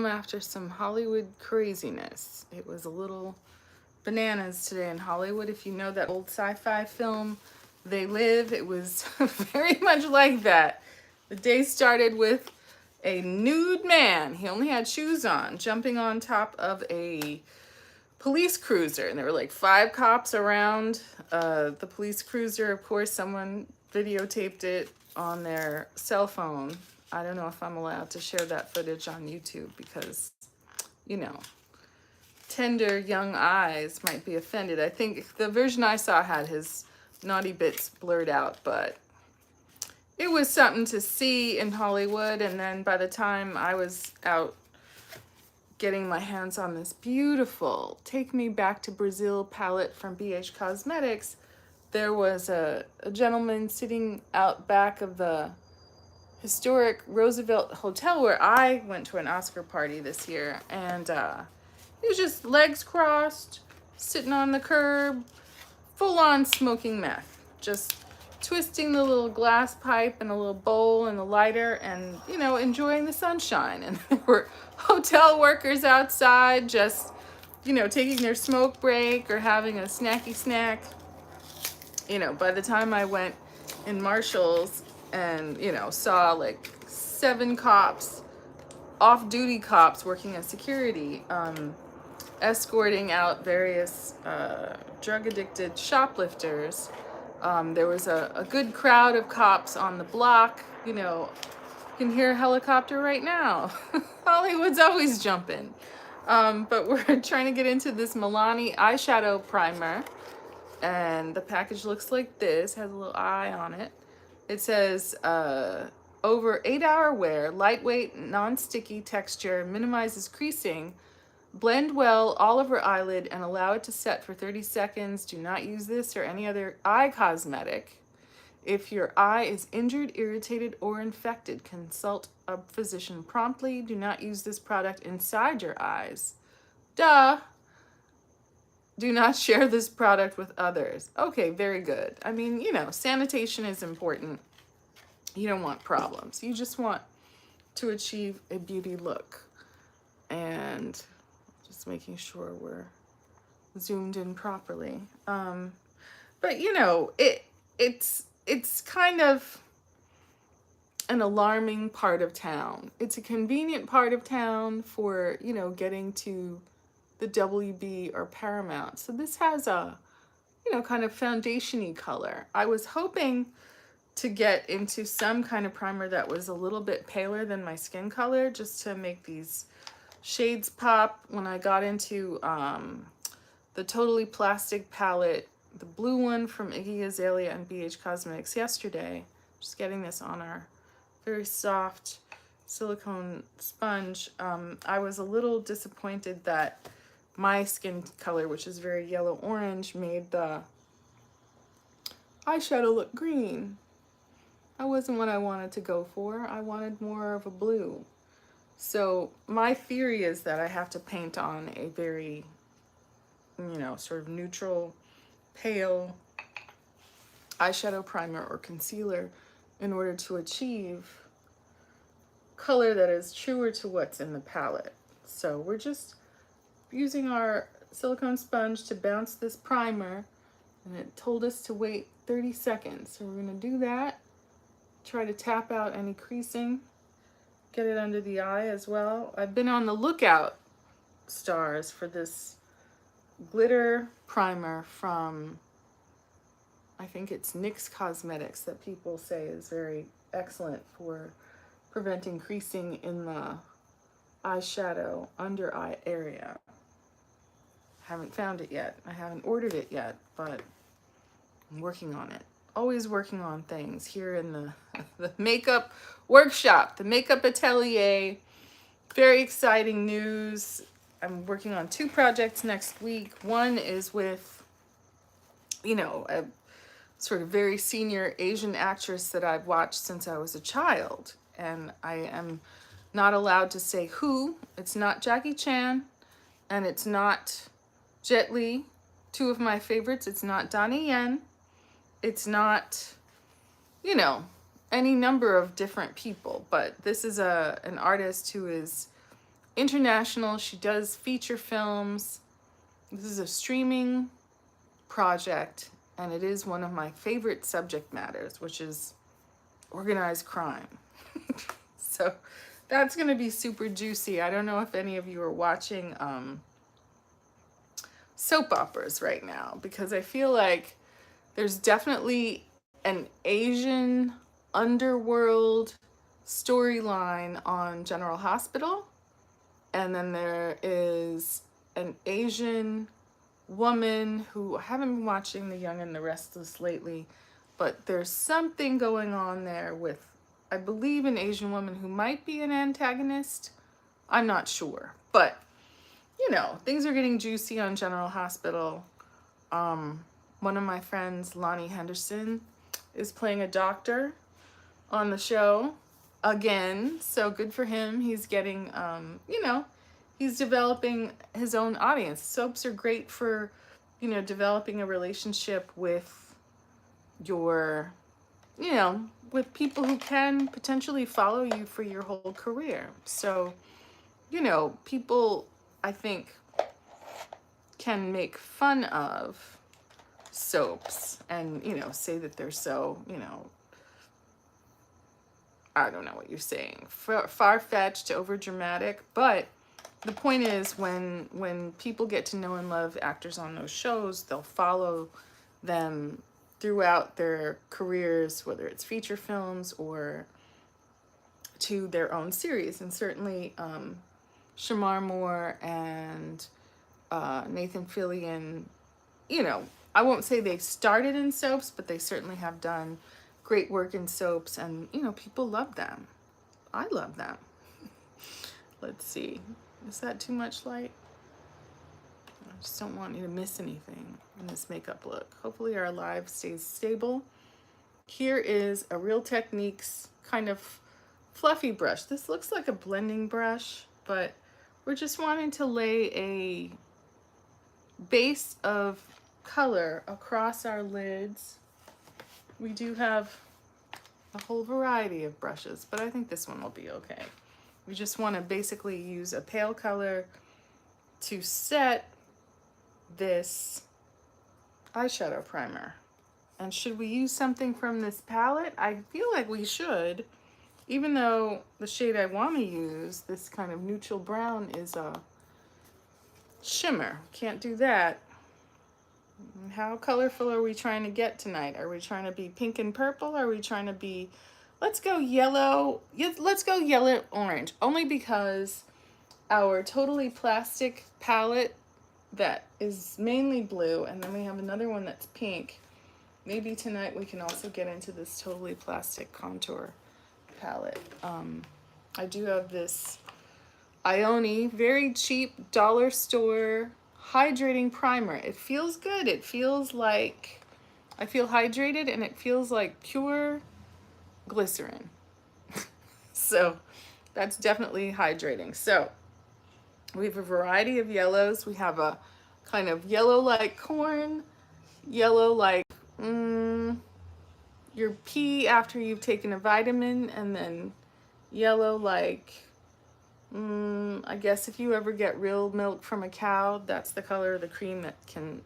After some Hollywood craziness. It was a little bananas today in Hollywood. If you know that old sci-fi film, They Live, it was very much like that. The day started with a nude man. He only had shoes on, jumping on top of a police cruiser. And there were like 5 cops around the police cruiser. Of course, someone videotaped it on their cell phone. I don't know if I'm allowed to share that footage on YouTube because, you know, tender young eyes might be offended. I think the version I saw had his naughty bits blurred out, but it was something to see in Hollywood. And then by the time I was out getting my hands on this beautiful Take Me Back to Brazil palette from BH Cosmetics, there was a gentleman sitting out back of the historic Roosevelt Hotel where I went to an Oscar party this year, and he was just legs crossed, sitting on the curb, full on smoking meth, just twisting the little glass pipe and a little bowl and a lighter and, you know, enjoying the sunshine. And there were hotel workers outside just, you know, taking their smoke break or having a snacky snack. You know, by the time I went in Marshall's and, you know, saw like 7 cops, off-duty cops working as security, escorting out various drug-addicted shoplifters. There was a good crowd of cops on the block. You know, you can hear a helicopter right now. Hollywood's always jumping. But we're trying to get into this Milani eyeshadow primer. And the package looks like this, has a little eye on it. It says, over 8-hour wear, lightweight, non-sticky texture, minimizes creasing, blend well all over eyelid and allow it to set for 30 seconds. Do not use this or any other eye cosmetic. If your eye is injured, irritated, or infected, consult a physician promptly. Do not use this product inside your eyes. Duh. Do not share this product with others. Okay, very good. I mean, you know, sanitation is important. You don't want problems. You just want to achieve a beauty look. And just making sure we're zoomed in properly. But you know, it's kind of an alarming part of town. It's a convenient part of town for, you know, getting to the WB or Paramount. So this has a, you know, kind of foundation-y color. I was hoping to get into some kind of primer that was a little bit paler than my skin color, just to make these shades pop. When I got into the Totally Plastic palette, the blue one from Iggy Azalea and BH Cosmetics yesterday, just getting this on our very soft silicone sponge, I was a little disappointed that my skin color, which is very yellow-orange, made the eyeshadow look green. That wasn't what I wanted to go for. I wanted more of a blue. So my theory is that I have to paint on a very, you know, sort of neutral, pale eyeshadow primer or concealer in order to achieve color that is truer to what's in the palette. So we're just using our silicone sponge to bounce this primer, and it told us to wait 30 seconds. So we're going to do that. Try to tap out any creasing, get it under the eye as well. I've been on the lookout, stars, for this glitter primer from, I think it's NYX Cosmetics, that people say is very excellent for preventing creasing in the eyeshadow under eye area. Haven't found it yet. I haven't ordered it yet, but I'm working on it. Always working on things here in the makeup workshop, the makeup atelier. Very exciting news. I'm working on 2 projects next week. One is with, you know, a sort of very senior Asian actress that I've watched since I was a child. And I am not allowed to say who. It's not Jackie Chan, and it's not Jet Li, 2 of my favorites. It's not Donnie Yen. It's not, you know, any number of different people. But this is an artist who is international. She does feature films. This is a streaming project, and it is one of my favorite subject matters, which is organized crime. So that's going to be super juicy. I don't know if any of you are watching soap operas right now, because I feel like there's definitely an Asian underworld storyline on General Hospital, and then there is an Asian woman who I haven't been watching The Young and the Restless lately, but there's something going on there with, I believe, an Asian woman who might be an antagonist. I'm not sure, but you know, things are getting juicy on General Hospital. One of my friends, Lonnie Henderson, is playing a doctor on the show again, so good for him. He's getting, you know, he's developing his own audience. Soaps are great for, you know, developing a relationship with your, you know, with people who can potentially follow you for your whole career. So, you know, people, I think, can make fun of soaps and, you know, say that they're so, you know, I don't know what you're saying, far-fetched, over-dramatic, but the point is, when people get to know and love actors on those shows, they'll follow them throughout their careers, whether it's feature films or to their own series. And certainly Shamar Moore and Nathan Fillion, you know, I won't say they started in soaps, but they certainly have done great work in soaps, and, you know, people love them. I love them. Let's see. Is that too much light? I just don't want you to miss anything in this makeup look. Hopefully our live stays stable. Here is a Real Techniques kind of fluffy brush. This looks like a blending brush, but we're just wanting to lay a base of color across our lids. We do have a whole variety of brushes, but I think this one will be okay. We just want to basically use a pale color to set this eyeshadow primer. And should we use something from this palette? I feel like we should, even though the shade I want to use, this kind of neutral brown, is a shimmer. Can't do that. How colorful are we trying to get tonight? Are we trying to be pink and purple? Are we trying to be, let's go yellow. Let's go yellow orange, only because our Totally Plastic palette that is mainly blue, and then we have another one that's pink. Maybe tonight we can also get into this Totally Plastic contour palette. I do have this Ioni, very cheap dollar store hydrating primer. It feels good. It feels like I feel hydrated, and it feels like pure glycerin. So that's definitely hydrating. So we have a variety of yellows. We have a kind of yellow like corn, yellow like your pee after you've taken a vitamin, and then yellow like I guess if you ever get real milk from a cow, that's the color of the cream that can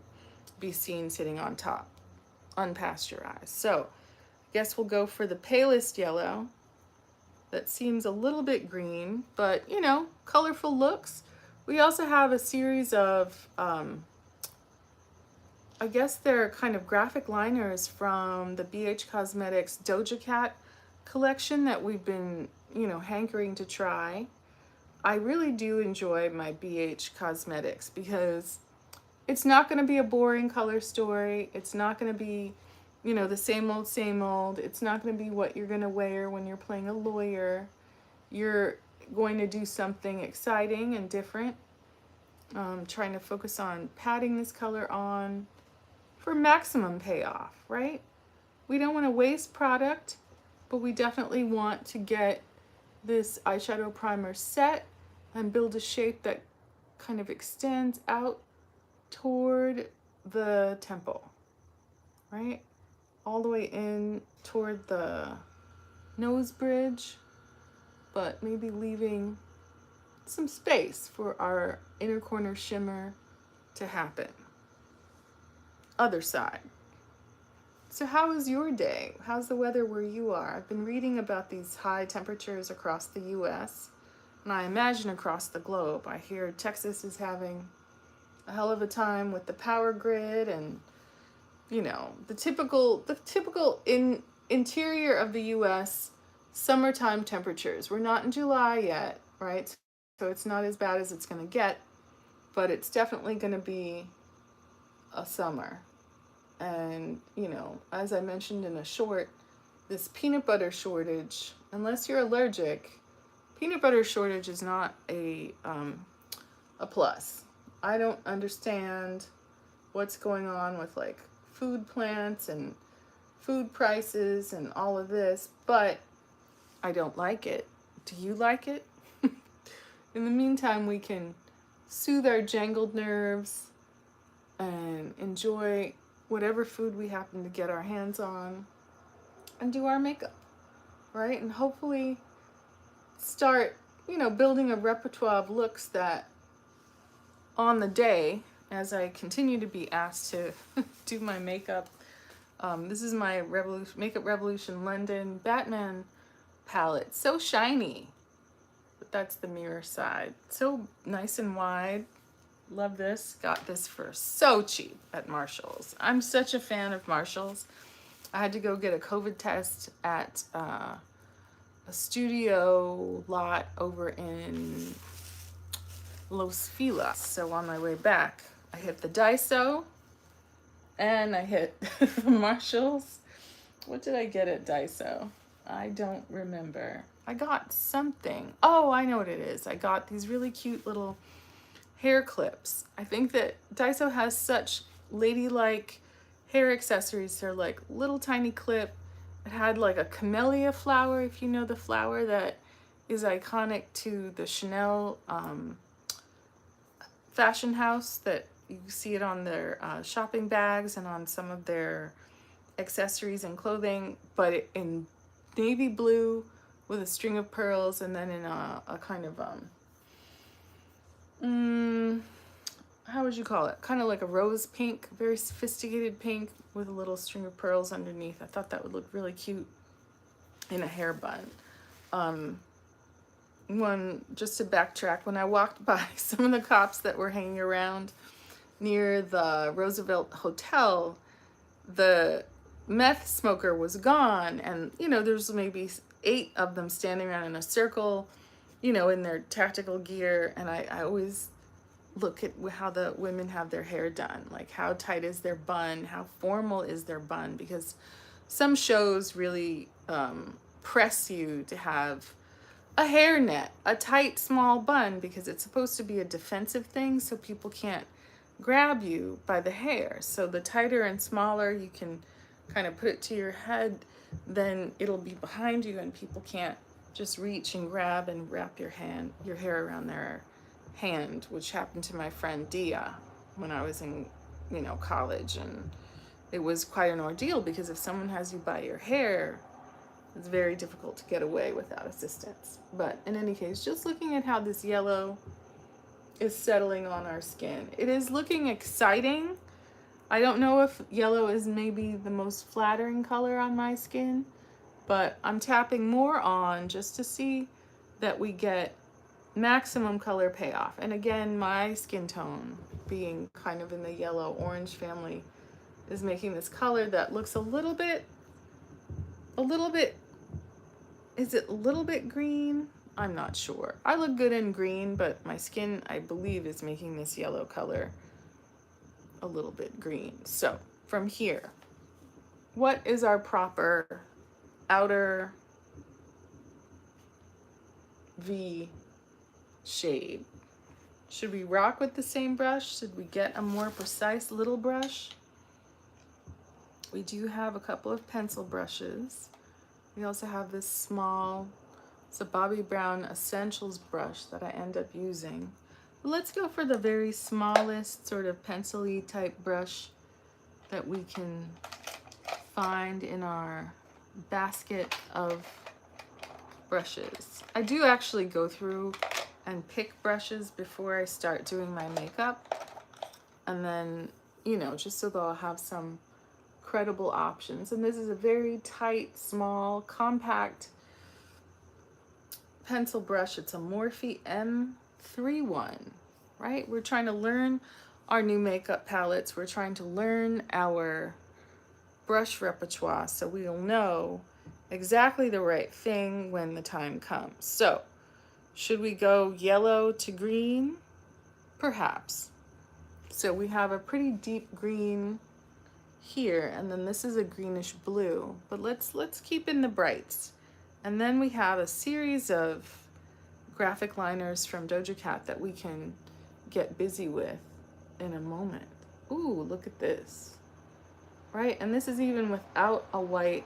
be seen sitting on top, unpasteurized. So I guess we'll go for the palest yellow. That seems a little bit green, but, you know, colorful looks. We also have a series of, I guess they're kind of graphic liners from the BH Cosmetics Doja Cat collection that we've been, you know, hankering to try. I really do enjoy my BH Cosmetics because it's not going to be a boring color story. It's not going to be, you know, the same old, same old. It's not going to be what you're going to wear when you're playing a lawyer. You're going to do something exciting and different. Trying to focus on patting this color on for maximum payoff, right? We don't want to waste product, but we definitely want to get this eyeshadow primer set and build a shape that kind of extends out toward the temple, right? All the way in toward the nose bridge, but maybe leaving some space for our inner corner shimmer to happen. Other side. So how was your day? How's the weather where you are? I've been reading about these high temperatures across the US, and I imagine across the globe. I hear Texas is having a hell of a time with the power grid and, you know, the typical interior of the US summertime temperatures. We're not in July yet, right? So it's not as bad as it's going to get, but it's definitely going to be a summer. And, you know, as I mentioned in a short, this peanut butter shortage, unless you're allergic, peanut butter shortage is not a plus. I don't understand what's going on with like food plants and food prices and all of this, but I don't like it. Do you like it? In the meantime, we can soothe our jangled nerves and enjoy whatever food we happen to get our hands on and do our makeup, right? And hopefully start, you know, building a repertoire of looks that on the day, as I continue to be asked to do my makeup, this is my Makeup Revolution London Batman palette. So shiny, but that's the mirror side. So nice and wide. Love this. Got this for so cheap at Marshall's. I'm such a fan of Marshall's. I had to go get a COVID test at a studio lot over in Los Feliz. So on my way back, I hit the Daiso and I hit Marshall's. What did I get at Daiso? I don't remember. I got something. Oh, I know what it is. I got these really cute little hair clips. I think that Daiso has such ladylike hair accessories. They're like little tiny clip. It had like a camellia flower, if you know the flower that is iconic to the Chanel fashion house, that you see it on their shopping bags and on some of their accessories and clothing, but in navy blue with a string of pearls, and then in a kind of how would you call it? Kind of like a rose pink, very sophisticated pink with a little string of pearls underneath. I thought that would look really cute in a hair bun. Just to backtrack, when I walked by some of the cops that were hanging around near the Roosevelt Hotel, the meth smoker was gone, and you know, there's maybe 8 of them standing around in a circle, you know, in their tactical gear. And I always look at how the women have their hair done, like how tight is their bun, how formal is their bun, because some shows really press you to have a hairnet, a tight small bun, because it's supposed to be a defensive thing so people can't grab you by the hair. So the tighter and smaller you can kind of put it to your head, then it'll be behind you and people can't just reach and grab and wrap your hair around their hand, which happened to my friend Dia when I was in, you know, college. And it was quite an ordeal, because if someone has you by your hair, it's very difficult to get away without assistance. But in any case, just looking at how this yellow is settling on our skin, it is looking exciting. I don't know if yellow is maybe the most flattering color on my skin, but I'm tapping more on just to see that we get maximum color payoff. And again, my skin tone being kind of in the yellow orange family is making this color that looks a little bit, is it a little bit green? I'm not sure. I look good in green, but my skin, I believe, is making this yellow color a little bit green. So from here, what is our proper outer V shade? Should we rock with the same brush? Should we get a more precise little brush? We do have a couple of pencil brushes. We also have this small, it's a Bobbi Brown Essentials brush that I end up using. But let's go for the very smallest sort of pencil-y type brush that we can find in our basket of brushes. I do actually go through and pick brushes before I start doing my makeup. And then, you know, just so that I'll have some credible options. And this is a very tight, small, compact pencil brush. It's a Morphe M31, right? We're trying to learn our new makeup palettes. We're trying to learn our brush repertoire so we'll know exactly the right thing when the time comes. So, should we go yellow to green? Perhaps. So we have a pretty deep green here, and then this is a greenish blue, but let's keep in the brights. And then we have a series of graphic liners from Doja Cat that we can get busy with in a moment. Ooh, look at this, right? And this is even without a white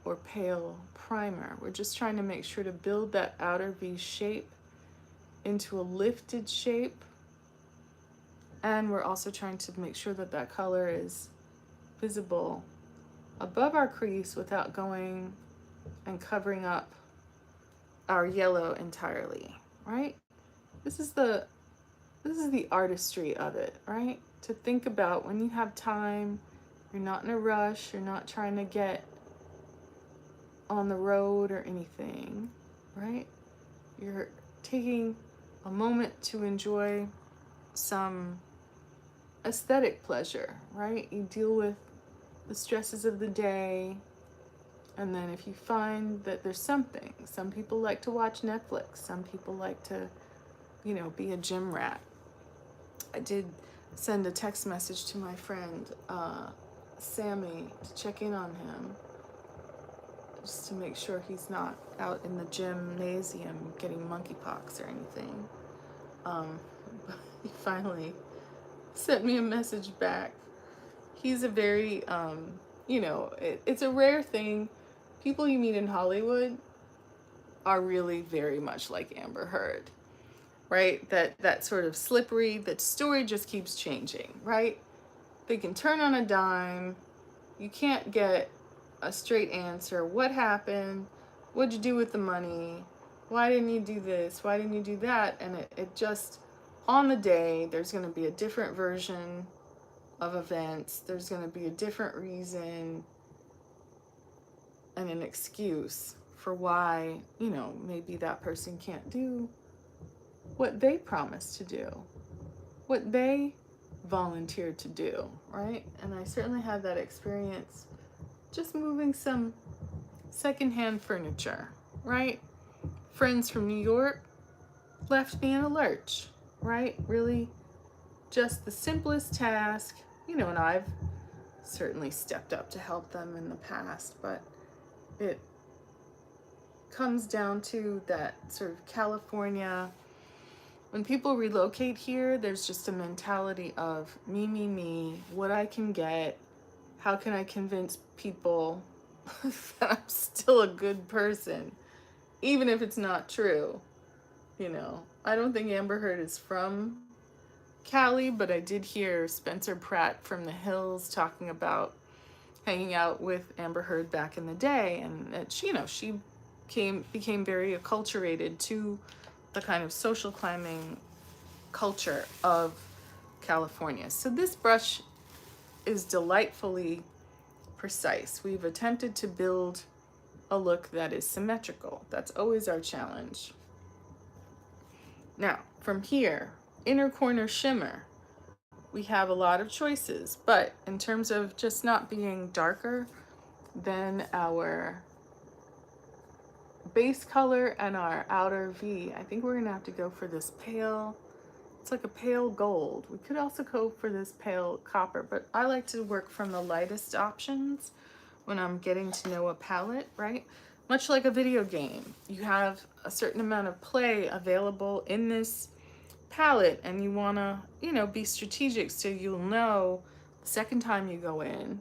or pale primer. We're just trying to make sure to build that outer V shape into a lifted shape. And we're also trying to make sure that that color is visible above our crease without going and covering up our yellow entirely, right? This is the artistry of it, right? To think about when you have time, you're not in a rush, you're not trying to get on the road or anything, right? You're taking a moment to enjoy some aesthetic pleasure, right? You deal with the stresses of the day, and then if you find that there's something, some people like to watch Netflix, some people like to, you know, be a gym rat. I did send a text message to my friend Sammy to check in on him, just to make sure he's not out in the gymnasium getting monkeypox or anything. He finally sent me a message back. He's a very, you know, it's a rare thing. People you meet in Hollywood are really very much like Amber Heard, right? That sort of slippery, that story just keeps changing, right? They can turn on a dime. You can't get a straight answer. What happened? What'd you do with the money? Why didn't you do this? Why didn't you do that? And it just, on the day, there's going to be a different version of events. There's going to be a different reason and an excuse for why, you know, maybe that person can't do what they promised to do, what they volunteered to do, right? And I certainly had that experience just moving some secondhand furniture, right? Friends from New York left me in a lurch, right? Really just the simplest task, you know, and I've certainly stepped up to help them in the past, but it comes down to that sort of California. When people relocate here, there's just a mentality of me, what I can get, how can I convince people that I'm still a good person, even if it's not true. You know, I don't think Amber Heard is from Cali, but I did hear Spencer Pratt from The Hills talking about hanging out with Amber Heard back in the day, and that, you know, she became very acculturated to the kind of social climbing culture of California. So this brush is delightfully precise. We've attempted to build a look that is symmetrical. That's always our challenge. Now, from here, inner corner shimmer, we have a lot of choices, but in terms of just not being darker than our base color and our outer V, I think we're gonna have to go for this pale, it's like a pale gold. We could also go for this pale copper, but I like to work from the lightest options when I'm getting to know a palette, right? Much like a video game, you have a certain amount of play available in this palette, and you wanna, you know, be strategic so you'll know the second time you go in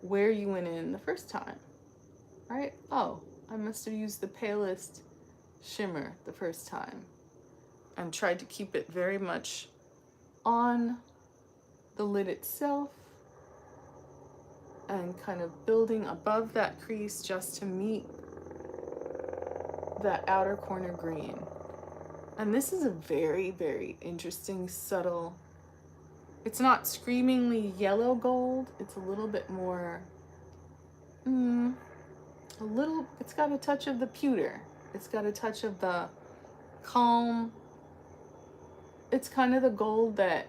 where you went in the first time, right? Oh, I must have used the palest shimmer the first time and tried to keep it very much on the lid itself and kind of building above that crease just to meet that outer corner green. And this is a very, very interesting, subtle, it's not screamingly yellow gold. It's a little bit more, it's got a touch of the pewter. It's got a touch of the calm. It's kind of the gold that,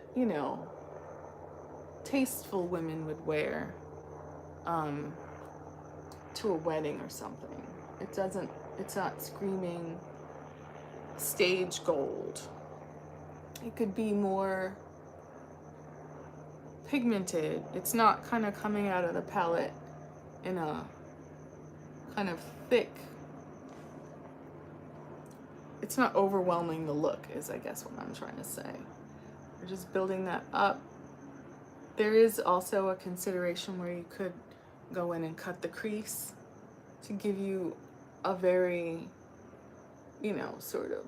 tasteful women would wear to a wedding or something. It's not screaming stage gold. It could be more pigmented. It's not kind of coming out of the palette in a kind of thick, it's not overwhelming the look, is I guess what I'm trying to say. We're just building that up. There is also a consideration where you could go in and cut the crease to give you a very, sort of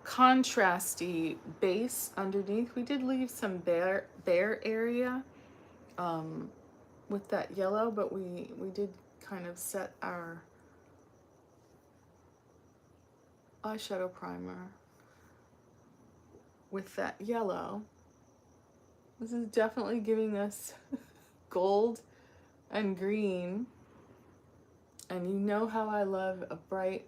contrasty base underneath. We did leave some bare area with that yellow, but we did kind of set our eyeshadow primer with that yellow. This is definitely giving us gold and green. And you know how I love a bright,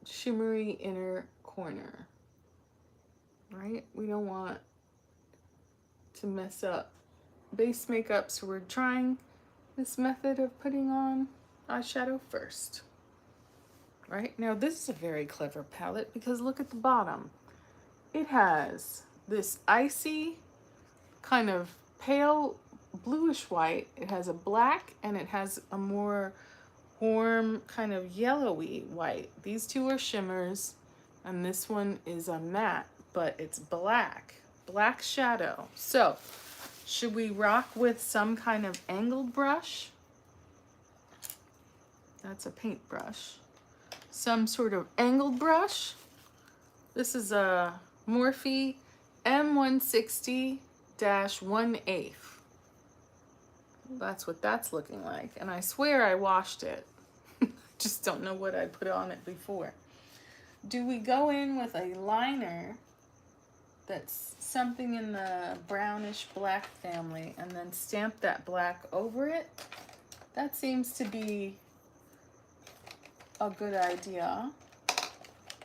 shimmery inner corner, right? We don't want to mess up base makeup, so we're trying this method of putting on eyeshadow first. Right? Now this is a very clever palette because look at the bottom. It has this icy kind of pale bluish white. It has a black and it has a more warm kind of yellowy white. These two are shimmers and this one is a matte, but it's black shadow. So should we rock with some kind of angled brush? That's a paintbrush. Some sort of angled brush. This is a Morphe M160-1/8. That's what that's looking like. And I swear I washed it. Just don't know what I put on it before. Do we go in with a liner that's something in the brownish black family and then stamp that black over it? That seems to be a good idea.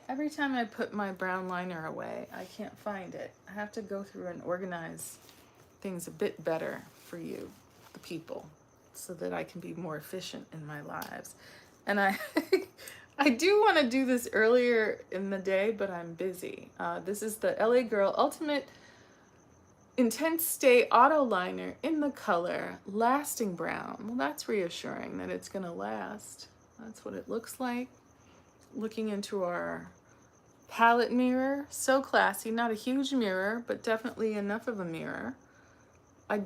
Every time I put my brown liner away, I can't find it. I have to go through and organize things a bit better for you, the people, so that I can be more efficient in my lives. And I I do want to do this earlier in the day, but I'm busy. This is the LA Girl Ultimate Intense Stay Auto Liner in the color Lasting Brown. Well, that's reassuring that it's going to last. That's what it looks like. Looking into our palette mirror. So classy. Not a huge mirror, but definitely enough of a mirror. I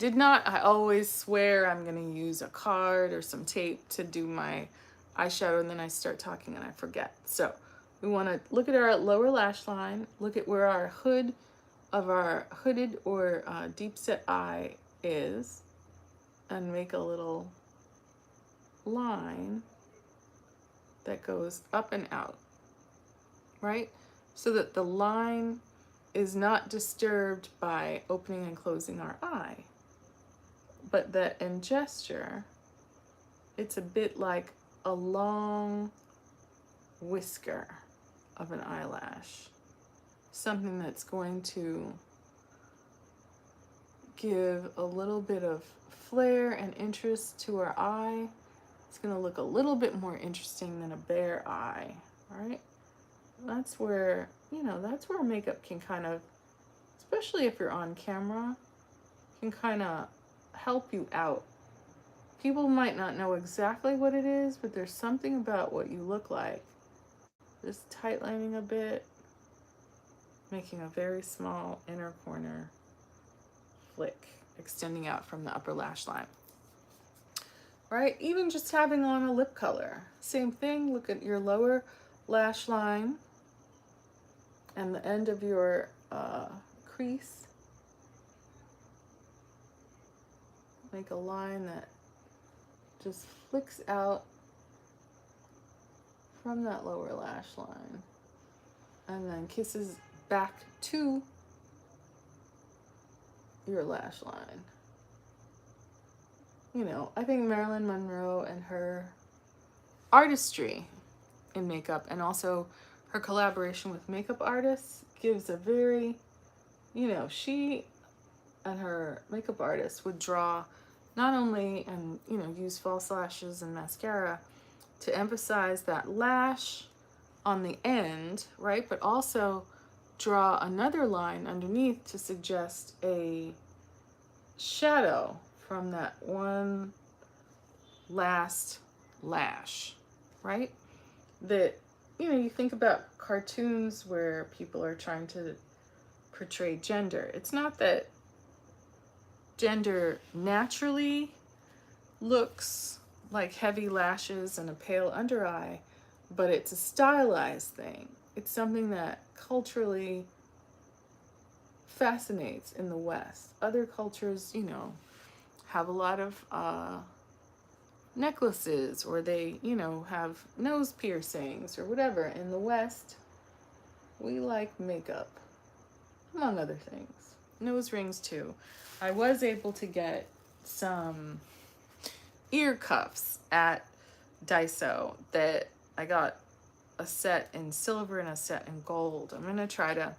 always swear I'm going to use a card or some tape to do my eyeshadow, and then I start talking and I forget. So we want to look at our lower lash line, look at where our hood of our hooded or deep set eye is, and make a little line that goes up and out, right? So that the line is not disturbed by opening and closing our eye, but that in gesture, it's a bit like a long whisker of an eyelash. Something that's going to give a little bit of flair and interest to our eye. It's going to look a little bit more interesting than a bare eye, right? That's where, that's where makeup can kind of, especially if you're on camera, can kind of help you out. People might not know exactly what it is, but there's something about what you look like. Just tightlining a bit, making a very small inner corner flick, extending out from the upper lash line. Right? Even just having on a lip color. Same thing, look at your lower lash line and the end of your crease. Make a line that just flicks out from that lower lash line. And then kisses back to your lash line. You know, I think Marilyn Monroe and her artistry in makeup, and also her collaboration with makeup artists, gives a very, you know, she and her makeup artist would draw not only and, you know, use false lashes and mascara to emphasize that lash on the end, right? But also draw another line underneath to suggest a shadow from that one last lash, right? That, you know, you think about cartoons where people are trying to portray gender. It's not that gender naturally looks like heavy lashes and a pale under eye, but it's a stylized thing. It's something that culturally fascinates in the West. Other cultures, you know, have a lot of necklaces, or they, you know, have nose piercings or whatever. In the West, we like makeup, among other things. Nose rings too. I was able to get some ear cuffs at Daiso that I got a set in silver and a set in gold. I'm gonna try to,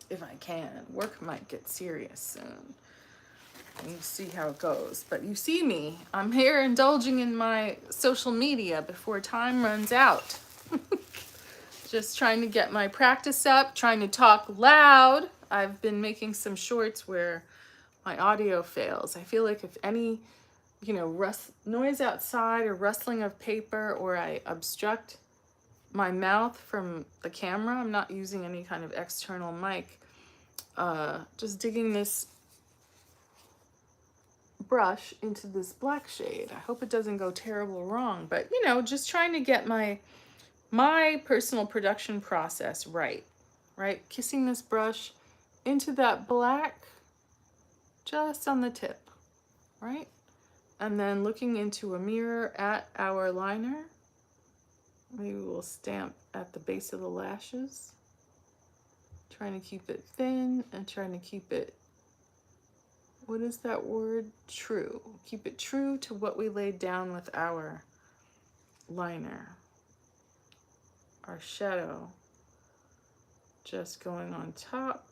if I can, work might get serious soon. We'll see how it goes. But you see me, I'm here indulging in my social media before time runs out. Just trying to get my practice up, trying to talk loud. I've been making some shorts where my audio fails. I feel like if any, you know, noise outside or rustling of paper, or I obstruct my mouth from the camera, I'm not using any kind of external mic, just digging this brush into this black shade. I hope it doesn't go terrible wrong, but you know, just trying to get my personal production process right? Kissing this brush into that black just on the tip, right? And then looking into a mirror at our liner. Maybe we'll stamp at the base of the lashes. Trying to keep it thin and trying to keep it, what is that word? True. Keep it true to what we laid down with our liner. Our shadow just going on top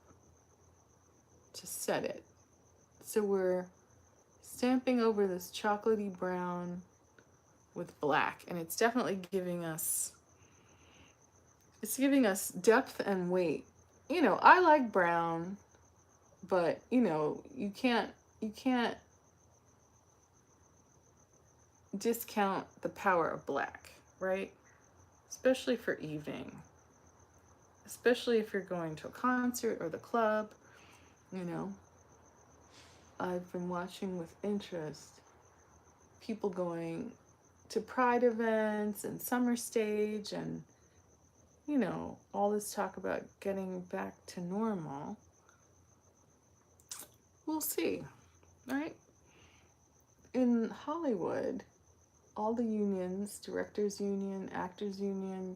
to set it. So we're stamping over this chocolatey brown with black, and it's definitely giving us, it's giving us depth and weight. You know, I like brown, but you know, you can't discount the power of black, right? Especially for evening, especially if you're going to a concert or the club. You know, I've been watching with interest people going to Pride events and summer stage, and you know, all this talk about getting back to normal. We'll see, right? In Hollywood, all the unions, directors union, actors union,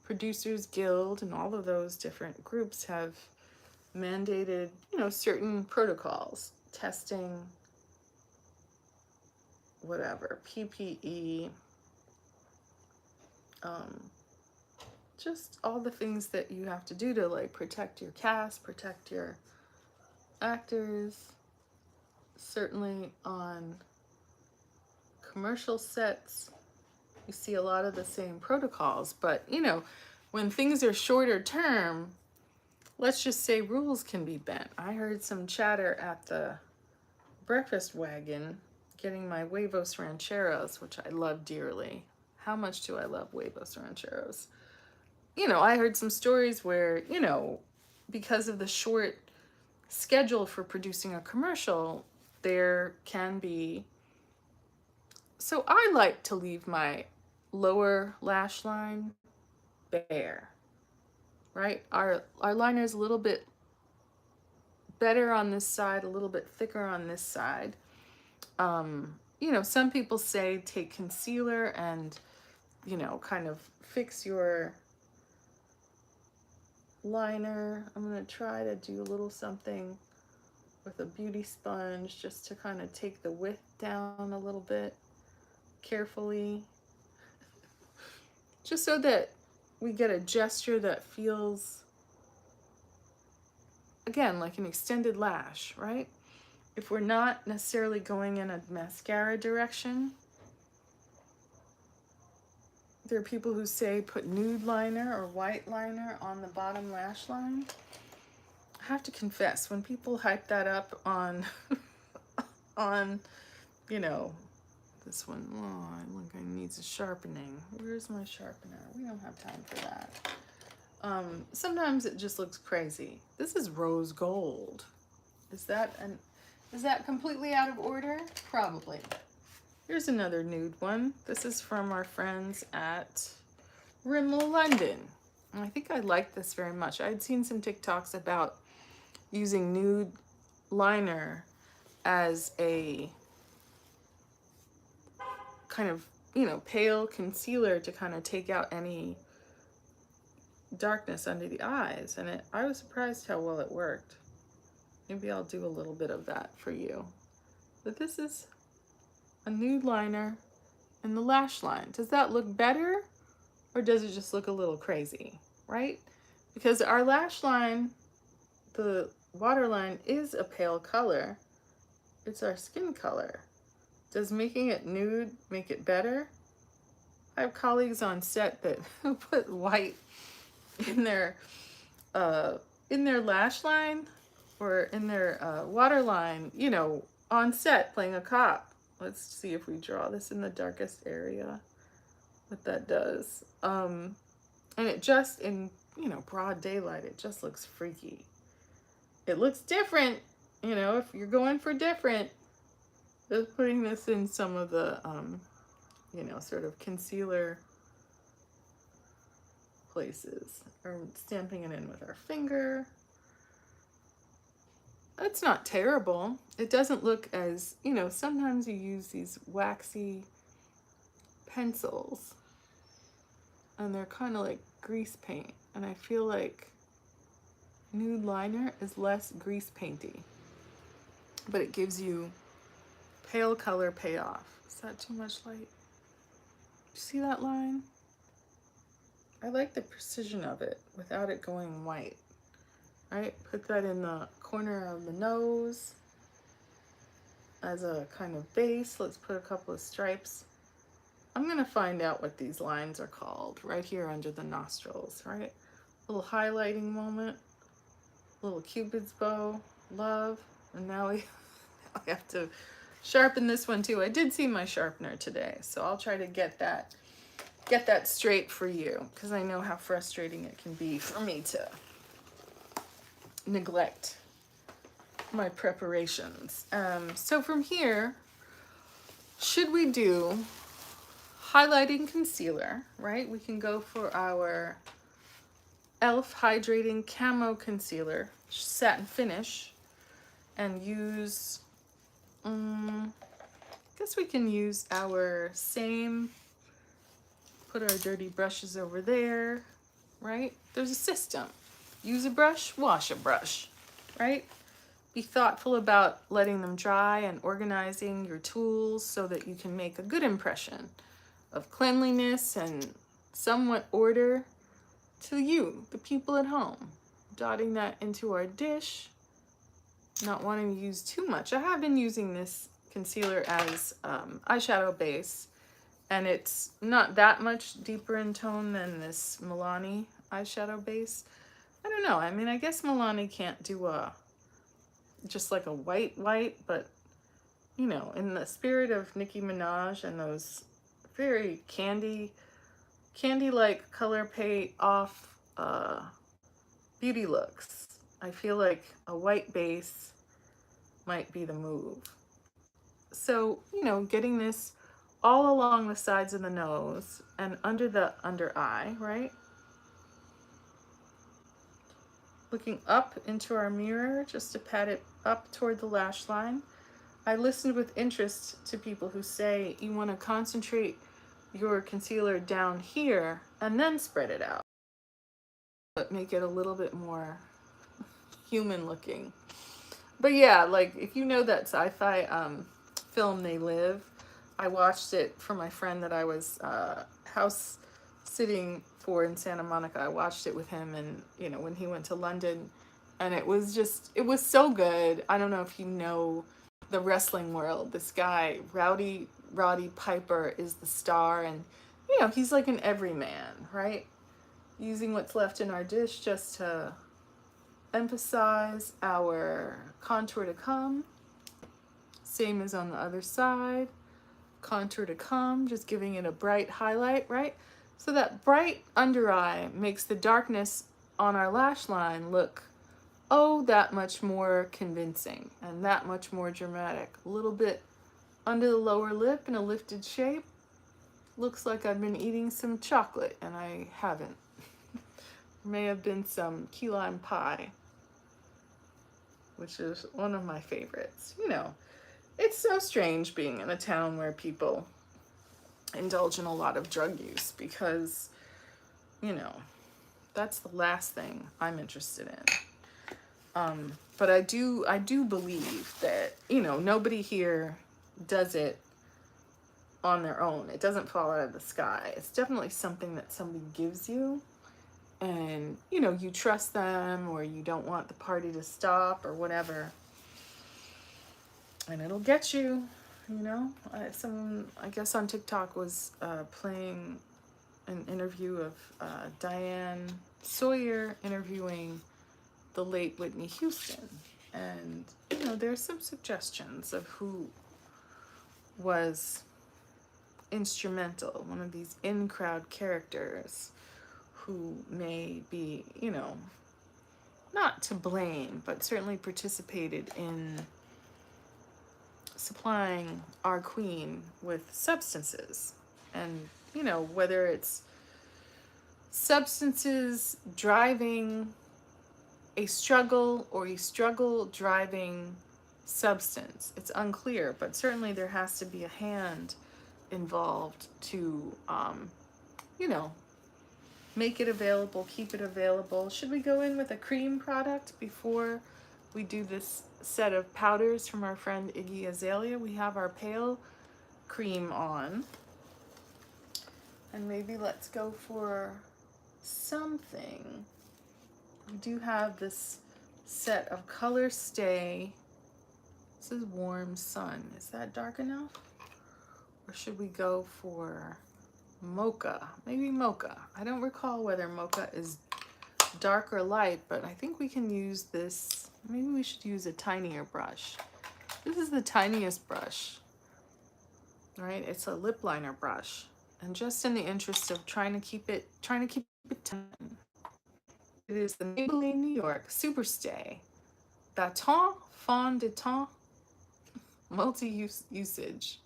producers guild, and all of those different groups have mandated, you know, certain protocols, testing, whatever, PPE, just all the things that you have to do to like protect your cast, protect your actors. Certainly on commercial sets, you see a lot of the same protocols, but you know, when things are shorter term, let's just say rules can be bent. I heard some chatter at the breakfast wagon getting my huevos rancheros, which I love dearly. How much do I love huevos rancheros? You know, I heard some stories where, you know, because of the short schedule for producing a commercial, there can be, so I like to leave my lower lash line bare, right? Our liner is a little bit better on this side, a little bit thicker on this side. You know, some people say take concealer and you know, kind of fix your liner. I'm going to try to do a little something with a beauty sponge just to kind of take the width down a little bit carefully, just so that we get a gesture that feels, again, like an extended lash, right? If we're not necessarily going in a mascara direction, there are people who say put nude liner or white liner on the bottom lash line. I have to confess, when people hype that up on on, you know, this one, oh, I look, it needs a sharpening. Where's my sharpener? We don't have time for that. Sometimes it just looks crazy. This is rose gold. Is that completely out of order? Probably. Here's another nude one. This is from our friends at Rimmel London. And I think I like this very much. I had seen some TikToks about using nude liner as a kind of, you know, pale concealer to kind of take out any darkness under the eyes. And I was surprised how well it worked. Maybe I'll do a little bit of that for you. But this is a nude liner in the lash line. Does that look better, or does it just look a little crazy, right? Because our lash line, the waterline, is a pale color. It's our skin color. Does making it nude make it better? I have colleagues on set that put white in their lash line or in their waterline, you know, on set playing a cop. Let's see if we draw this in the darkest area, what that does. And it just, in, you know, broad daylight, it just looks freaky. It looks different, you know, if you're going for different. Just putting this in some of the, you know, sort of concealer places, or stamping it in with our finger. It's not terrible. It doesn't look as, you know, sometimes you use these waxy pencils and they're kind of like grease paint. And I feel like nude liner is less grease painty, but it gives you pale color payoff. Is that too much light? See that line? I like the precision of it without it going white. Right? Put that in the corner of the nose as a kind of base. Let's put a couple of stripes. I'm gonna find out what these lines are called right here under the nostrils, right? Little highlighting moment, little Cupid's bow, love, and now we have to sharpen this one too. I did see my sharpener today, so I'll try to get that straight for you, because I know how frustrating it can be for me to neglect my preparations. So from here, should we do highlighting concealer, right? We can go for our e.l.f. Hydrating Camo Concealer, satin finish, and use, I guess we can use our same, put our dirty brushes over there, right? There's a system. Use a brush, wash a brush, right? Be thoughtful about letting them dry and organizing your tools so that you can make a good impression of cleanliness and somewhat order to you, the people at home. Dotting that into our dish, not wanting to use too much. I have been using this concealer as eyeshadow base, and it's not that much deeper in tone than this Milani eyeshadow base. I don't know. I mean, I guess Milani can't do just like a white, but, you know, in the spirit of Nicki Minaj and those very candy-like color pay off beauty looks, I feel like a white base might be the move. So, you know, getting this all along the sides of the nose and under the under eye, right? Looking up into our mirror just to pat it up toward the lash line. I listened with interest to people who say you want to concentrate your concealer down here and then spread it out, but make it a little bit more human looking. But yeah, like if you know that sci-fi film They Live, I watched it for my friend that I was house sitting for in Santa Monica. I watched it with him, and you know, when he went to London, and it was just, it was so good. I don't know if you know the wrestling world. This guy, Roddy Piper, is the star, and you know, he's like an everyman, right? Using what's left in our dish just to emphasize our contour to come. Same as on the other side. Contour to come, just giving it a bright highlight, right? So that bright under eye makes the darkness on our lash line look, oh, that much more convincing and that much more dramatic. A little bit under the lower lip in a lifted shape. Looks like I've been eating some chocolate, and I haven't. May have been some key lime pie, which is one of my favorites. You know, it's so strange being in a town where people indulge in a lot of drug use, because, you know, that's the last thing I'm interested in. But I do believe that, you know, nobody here does it on their own. It doesn't fall out of the sky. It's definitely something that somebody gives you, and, you know, you trust them, or you don't want the party to stop or whatever. And it'll get you, you know. Someone, I guess on TikTok, was playing an interview of Diane Sawyer interviewing the late Whitney Houston. And, you know, there's some suggestions of who was instrumental, one of these in-crowd characters who may be, you know, not to blame, but certainly participated in supplying our queen with substances. And, you know, whether it's substances driving a struggle or a struggle driving substance, it's unclear, but certainly there has to be a hand involved to, you know, make it available, keep it available. Should we go in with a cream product before we do this set of powders from our friend Iggy Azalea? We have our pale cream on. And maybe let's go for something. We do have this set of Color Stay. This is Warm Sun. Is that dark enough? Or should we go for Mocha? Maybe Mocha. I don't recall whether Mocha is dark or light, but I think we can use this. Maybe we should use a tinier brush. This is the tiniest brush, right? It's a lip liner brush. And just in the interest of trying to keep it tiny, it is the Maybelline New York Super Stay Baton Fond de Teint Multi-Usage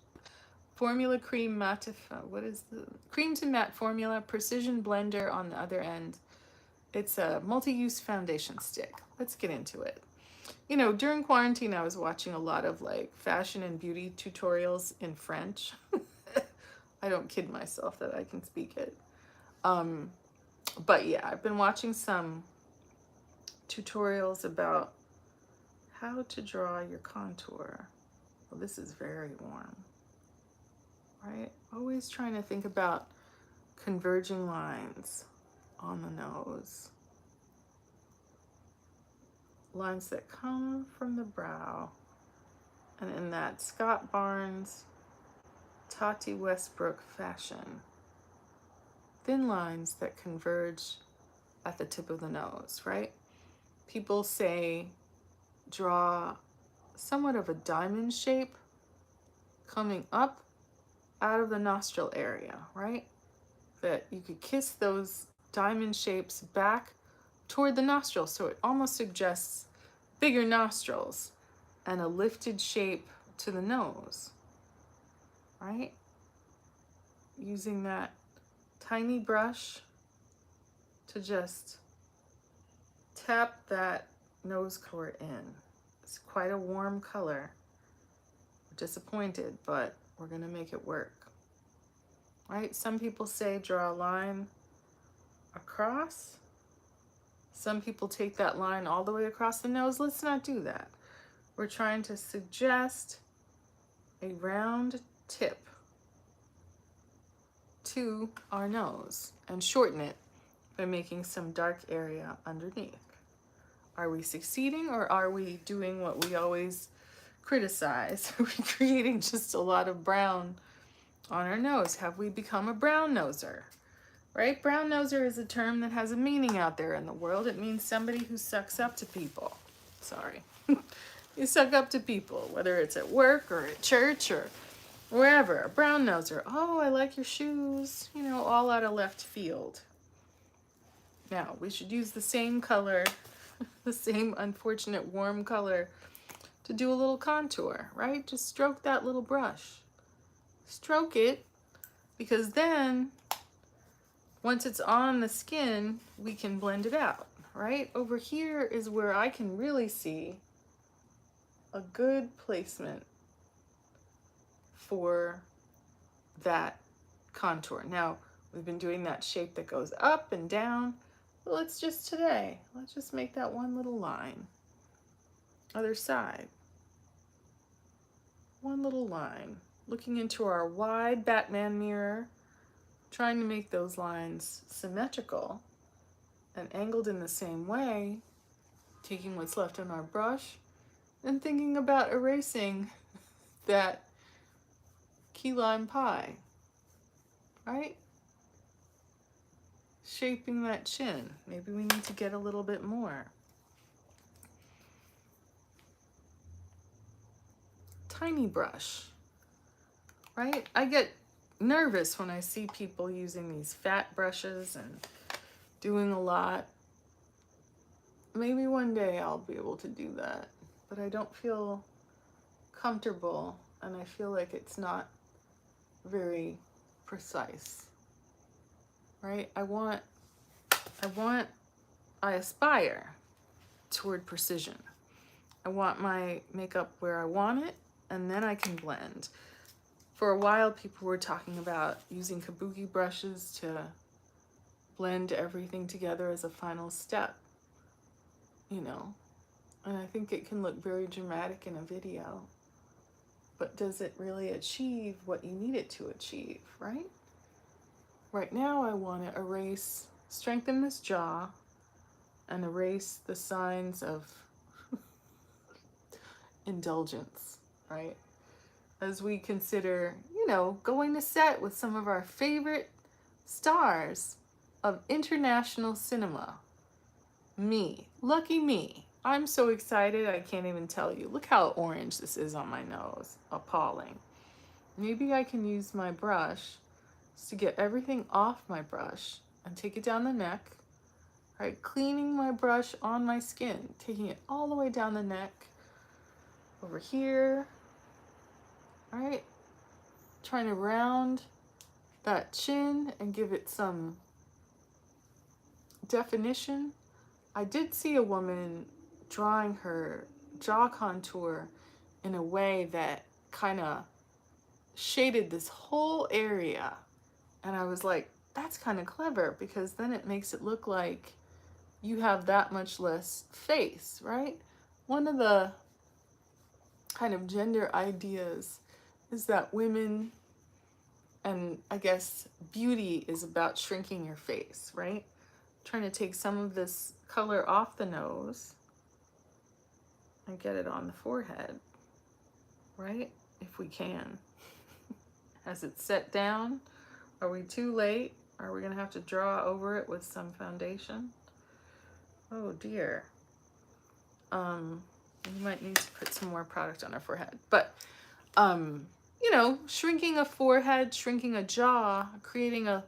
Formula Cream Matte, what is the cream to matte formula, precision blender on the other end. It's a multi-use foundation stick. Let's get into it. You know, during quarantine, I was watching a lot of like fashion and beauty tutorials in French. I don't kid myself that I can speak it. But yeah, I've been watching some tutorials about how to draw your contour. Well, this is very warm, right? Always trying to think about converging lines on the nose. Lines that come from the brow. And in that Scott Barnes, Tati Westbrook fashion, thin lines that converge at the tip of the nose, right? People say draw somewhat of a diamond shape coming up out of the nostril area, right? That you could kiss those diamond shapes back toward the nostril, so it almost suggests bigger nostrils and a lifted shape to the nose, right? Using that tiny brush to just tap that nose color in. It's quite a warm color. We're disappointed, but we're gonna make it work. right? Some people say draw a line across. Some people take that line all the way across the nose. Let's not do that. We're trying to suggest a round tip to our nose and shorten it by making some dark area underneath. Are we succeeding, or are we doing what we always criticize? Are we creating just a lot of brown on our nose? Have we become a brown noser? Right? Brown noser is a term that has a meaning out there in the world. It means somebody who sucks up to people. Sorry. You suck up to people, whether it's at work or at church or wherever. A brown noser. Oh, I like your shoes. You know, all out of left field. Now, we should use the same color, the same unfortunate warm color, to do a little contour, right? Just stroke that little brush. Stroke it, because then once it's on the skin, we can blend it out, right? Over here is where I can really see a good placement for that contour. Now, we've been doing that shape that goes up and down. But let's just make that one little line. Other side. One little line. Looking into our wide Batman mirror, trying to make those lines symmetrical and angled in the same way, taking what's left on our brush and thinking about erasing that key lime pie, right? Shaping that chin. Maybe we need to get a little bit more. Tiny brush, right? I get nervous when I see people using these fat brushes and doing a lot. Maybe one day I'll be able to do that, but I don't feel comfortable, and I feel like it's not very precise, right? I aspire toward precision. I want my makeup where I want it, and then I can blend. For a while, people were talking about using kabuki brushes to blend everything together as a final step, you know, and I think it can look very dramatic in a video, but does it really achieve what you need it to achieve, right? Right now, I want to strengthen this jaw and erase the signs of indulgence, right? As we consider, you know, going to set with some of our favorite stars of international cinema. Me, lucky me. I'm so excited, I can't even tell you. Look how orange this is on my nose. Appalling. Maybe I can use my brush to get everything off my brush and take it down the neck, right? Cleaning my brush on my skin, taking it all the way down the neck, over here, right? Trying to round that chin and give it some definition. I did see a woman drawing her jaw contour in a way that kind of shaded this whole area. And I was like, that's kind of clever, because then it makes it look like you have that much less face, right? One of the kind of gender ideas is that women, and I guess beauty is about shrinking your face, right? Trying to take some of this color off the nose and get it on the forehead, right? If we can. Has it set down? Are we too late? Are we gonna have to draw over it with some foundation? Oh dear. We might need to put some more product on our forehead. But, you know, shrinking a forehead, shrinking a jaw, creating a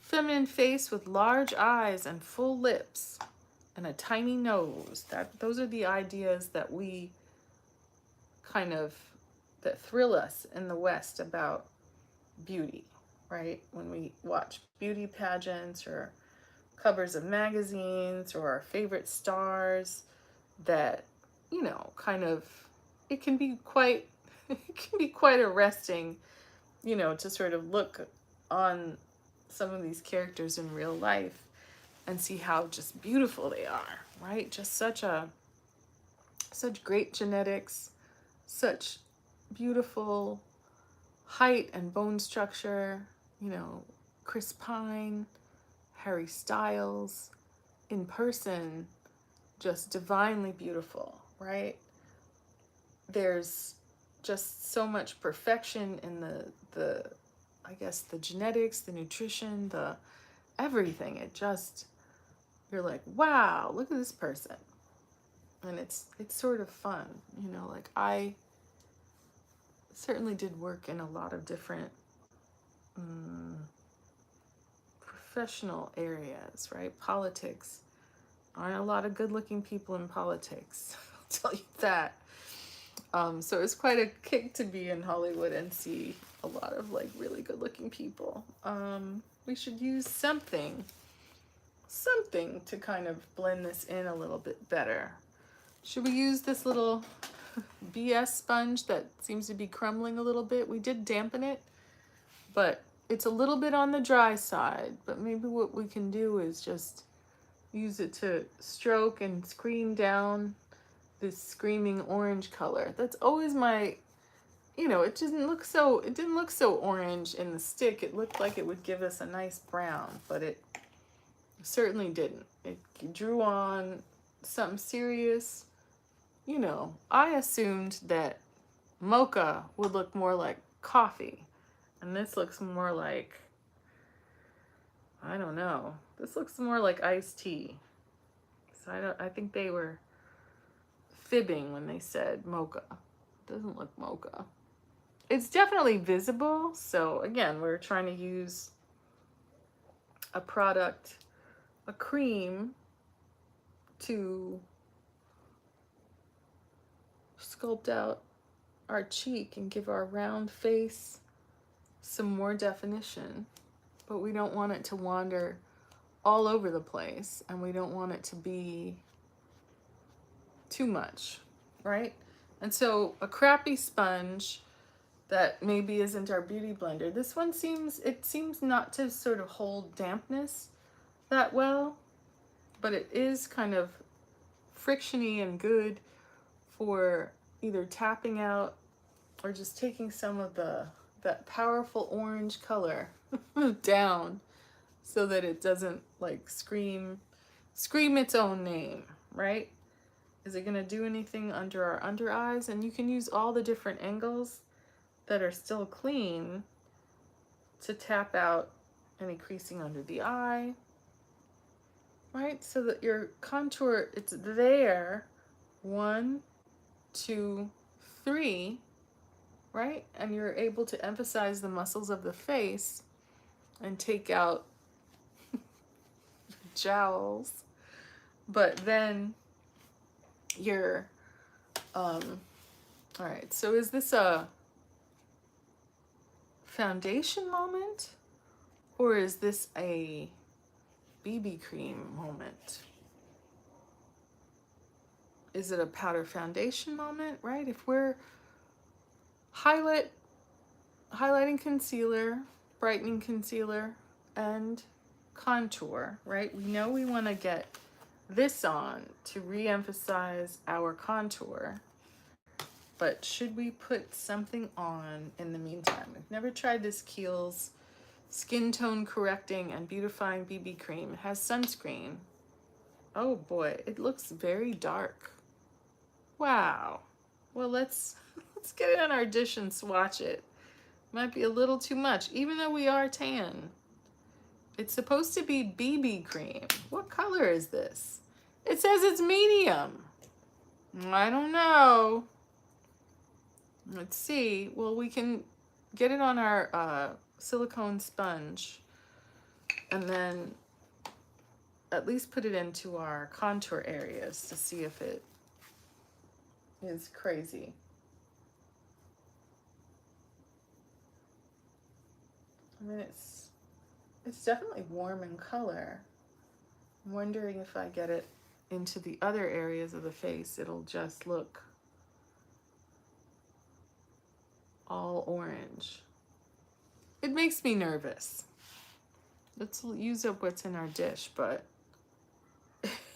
feminine face with large eyes and full lips and a tiny nose. Those are the ideas that that thrill us in the West about beauty, right? When we watch beauty pageants or covers of magazines or our favorite stars, that, you know, it can be quite arresting, you know, to sort of look on some of these characters in real life and see how just beautiful they are, right? Just such great genetics, such beautiful height and bone structure, you know, Chris Pine, Harry Styles, in person, just divinely beautiful, right? There's just so much perfection in the I guess the genetics, the nutrition, the everything. It just, you're like, wow, look at this person. And it's sort of fun, you know, like I certainly did work in a lot of different professional areas, right? Politics. Aren't a lot of good looking people in politics. I'll tell you that. So it's quite a kick to be in Hollywood and see a lot of like really good looking people. We should use something to kind of blend this in a little bit better. Should we use this little BS sponge that seems to be crumbling a little bit? We did dampen it, but it's a little bit on the dry side. But maybe what we can do is just use it to stroke and screen down this screaming orange color. That's always my, you know, it didn't look so orange in the stick. It looked like it would give us a nice brown, but it certainly didn't. It drew on something serious. You know, I assumed that mocha would look more like coffee, and this looks more like, I don't know. This looks more like iced tea. So I think they were fibbing when they said mocha. It doesn't look mocha. It's definitely visible. So again, we're trying to use a product, a cream, to sculpt out our cheek and give our round face some more definition. But we don't want it to wander all over the place, and we don't want it to be too much, right? And so a crappy sponge that maybe isn't our beauty blender. This one seems not to sort of hold dampness that well, but it is kind of frictiony and good for either tapping out or just taking some of that powerful orange color down so that it doesn't like scream its own name, right? Is it going to do anything under our under eyes? And you can use all the different angles that are still clean to tap out any creasing under the eye, right? So that your contour, it's there, 1, 2, 3, right? And you're able to emphasize the muscles of the face and take out jowls. But then you're, all right, so is this a foundation moment, or is this a BB cream moment? Is it a powder foundation moment, right? If we're highlighting concealer, brightening concealer, and contour, right? We know we want to get this on to re-emphasize our contour. But should we put something on in the meantime? I've never tried this Kiehl's Skin Tone Correcting and Beautifying BB Cream. It has sunscreen. Oh boy, it looks very dark. Wow. Well, let's get it on our dish and swatch it. Might be a little too much, even though we are tan. It's supposed to be BB cream. What color is this? It says it's medium. I don't know. Let's see. Well, we can get it on our silicone sponge and then at least put it into our contour areas to see if it is crazy. I mean, it's definitely warm in color. I'm wondering if I get it into the other areas of the face, it'll just look all orange. It makes me nervous. Let's use up what's in our dish, but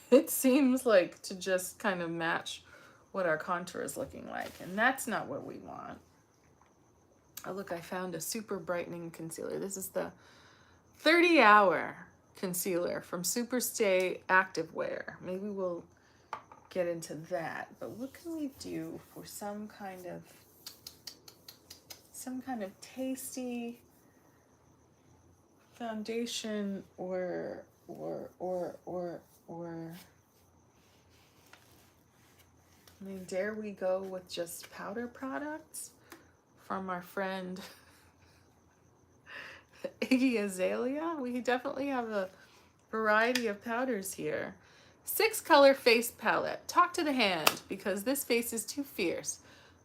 it seems like to just kind of match what our contour is looking like, and that's not what we want. Oh, look, I found a super brightening concealer. This is the 30-hour concealer from Superstay Activewear. Maybe we'll get into that, but what can we do for some kind of tasty foundation or I mean, dare we go with just powder products from our friend Iggy Azalea? We definitely have a variety of powders here. 6-color face palette. Talk to the hand, because this face is too fierce.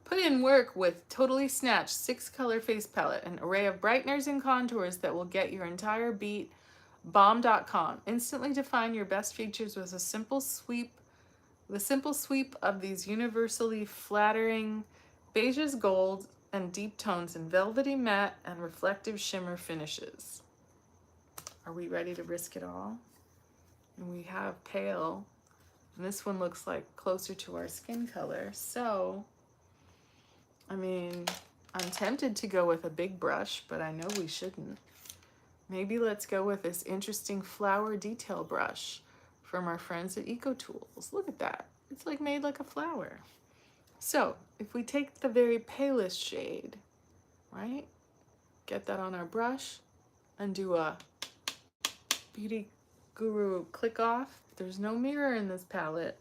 Put in work with Totally Snatched 6-color face palette, an array of brighteners and contours that will get your entire beat. Bomb.com. Instantly define your best features with a simple sweep. The simple sweep of these universally flattering beiges, gold, and deep tones in velvety matte and reflective shimmer finishes. Are we ready to risk it all? And we have pale, and this one looks like closer to our skin color. So, I mean, I'm tempted to go with a big brush, but I know we shouldn't. Maybe let's go with this interesting flower detail brush from our friends at EcoTools. Look at that. It's like made like a flower. So if we take the very palest shade, right, get that on our brush and do a Beauty Guru click off. There's no mirror in this palette.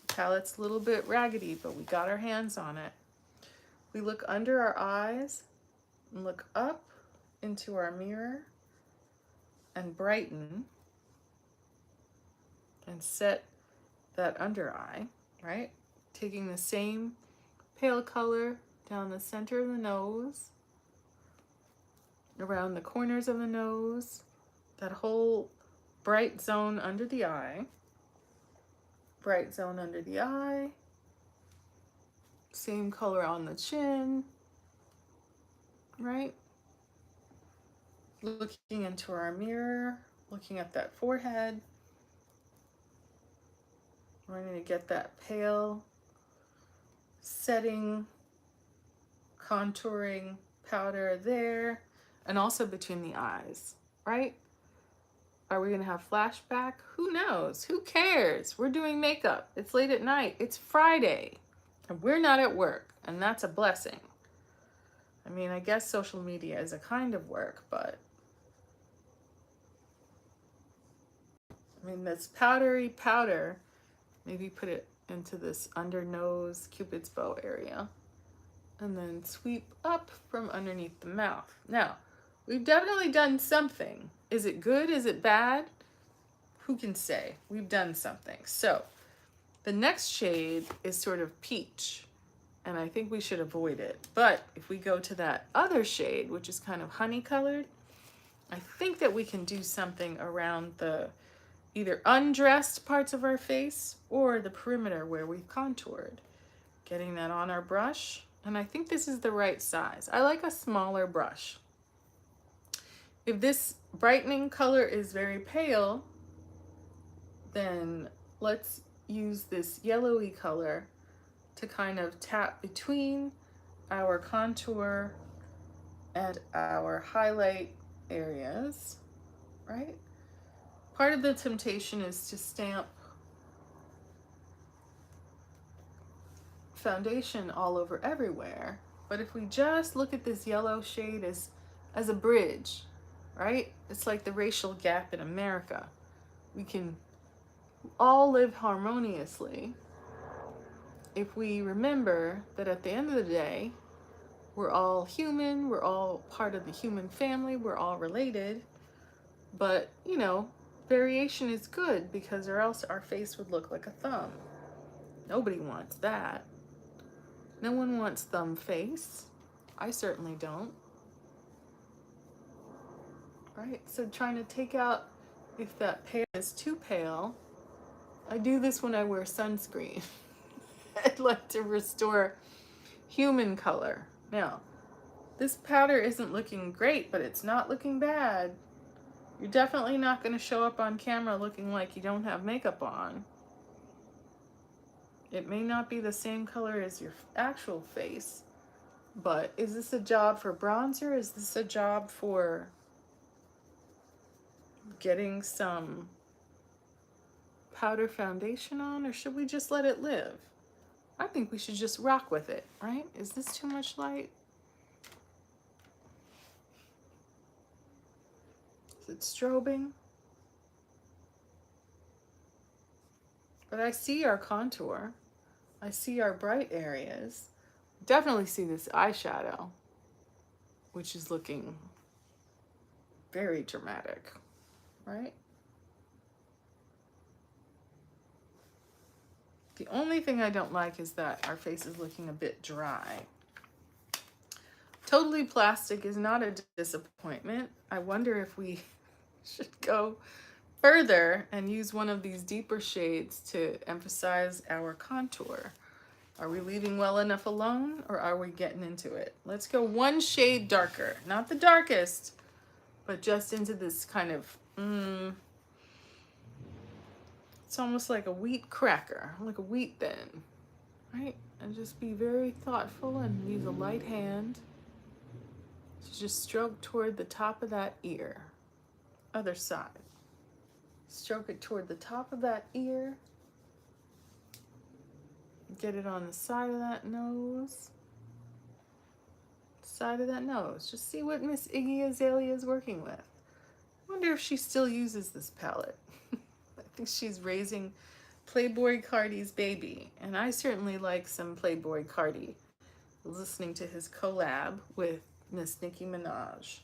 The palette's a little bit raggedy, but we got our hands on it. We look under our eyes and look up into our mirror and brighten and set that under eye, right? Taking the same pale color down the center of the nose, around the corners of the nose, that whole bright zone under the eye, bright zone under the eye, same color on the chin, right? Looking into our mirror, looking at that forehead. We're going to get that pale setting, contouring powder there, and also between the eyes, right? Are we going to have flashback? Who knows? Who cares? We're doing makeup. It's late at night. It's Friday, and we're not at work, and that's a blessing. I mean, I guess social media is a kind of work, but I mean, this powdery powder, maybe put it into this under nose Cupid's bow area, and then sweep up from underneath the mouth. Now, we've definitely done something. Is it good? Is it bad? Who can say? We've done something. So the next shade is sort of peach, and I think we should avoid it. But if we go to that other shade, which is kind of honey colored, I think that we can do something around the either undressed parts of our face or the perimeter where we've contoured. Getting that on our brush, and I think this is the right size. I like a smaller brush. If this brightening color is very pale, then let's use this yellowy color to kind of tap between our contour and our highlight areas, right? Part of the temptation is to stamp foundation all over everywhere, but if we just look at this yellow shade as a bridge, right? It's like the racial gap in America. We can all live harmoniously if we remember that at the end of the day, we're all human, we're all part of the human family, we're all related, but, you know, variation is good, because or else our face would look like a thumb. Nobody wants that. No one wants thumb face. I certainly don't. Right, so trying to take out if that pale is too pale. I do this when I wear sunscreen. I'd like to restore human color. Now, This powder isn't looking great, but it's not looking bad. You're definitely not going to show up on camera looking like you don't have makeup on. It may not be the same color as your actual face, but is this a job for bronzer? Is this a job for getting some powder foundation on, or should we just let it live? I think we should just rock with it, right? Is this too much light? Is it strobing? But I see our contour. I see our bright areas. Definitely see this eyeshadow, which is looking very dramatic, right? The only thing I don't like is that our face is looking a bit dry. Totally Plastic is not a disappointment. I wonder if we should go further and use one of these deeper shades to emphasize our contour. Are we leaving well enough alone, or are we getting into it? Let's go one shade darker. Not the darkest, but just into this kind of, it's almost like a wheat cracker, like a wheat thin, right? And just be very thoughtful and use a light hand to just stroke toward the top of that ear. Other side. Stroke it toward the top of that ear. Get it on the side of that nose. Side of that nose. Just see what Miss Iggy Azalea is working with. I wonder if she still uses this palette. I think she's raising Playboy Cardi's baby. And I certainly like some Playboy Cardi. Listening to his collab with Miss Nicki Minaj.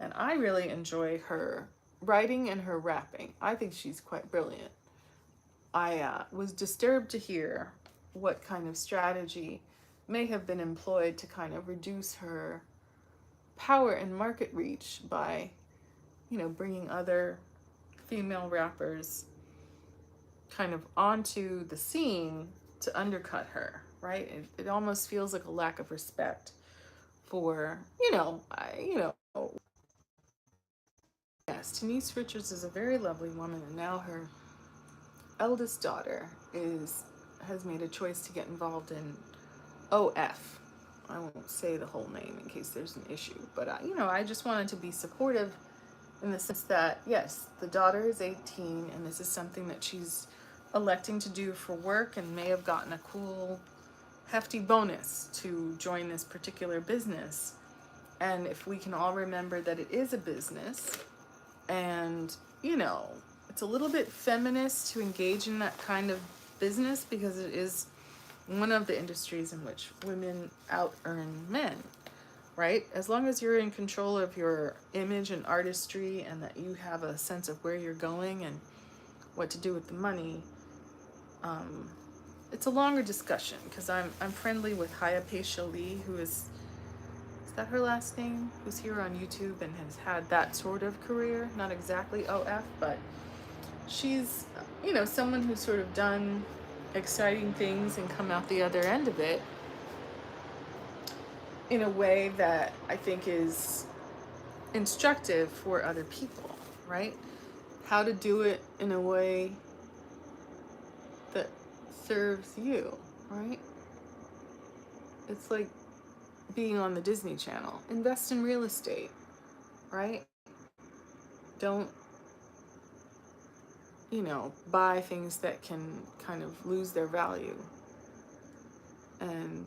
And I really enjoy her writing and her rapping. I think she's quite brilliant. I was disturbed to hear what kind of strategy may have been employed to kind of reduce her power and market reach by, bringing other female rappers kind of onto the scene to undercut her, right? It almost feels like a lack of respect for, yes, Denise Richards is a very lovely woman, and now her eldest daughter has made a choice to get involved in OF. I won't say the whole name in case there's an issue, but I just wanted to be supportive in the sense that, yes, the daughter is 18 and this is something that she's electing to do for work and may have gotten a cool, hefty bonus to join this particular business. And if we can all remember that it is a business and, it's a little bit feminist to engage in that kind of business because it is one of the industries in which women out-earn men, right? As long as you're in control of your image and artistry and that you have a sense of where you're going and what to do with the money, it's a longer discussion because I'm friendly with Haya Lee, who is that her last name? Who's here on YouTube and has had that sort of career, not exactly OF, but she's, someone who's sort of done exciting things and come out the other end of it in a way that I think is instructive for other people, right? How to do it in a way that serves you, right? It's like being on the Disney Channel. Invest in real estate, right? Don't, buy things that can kind of lose their value. And,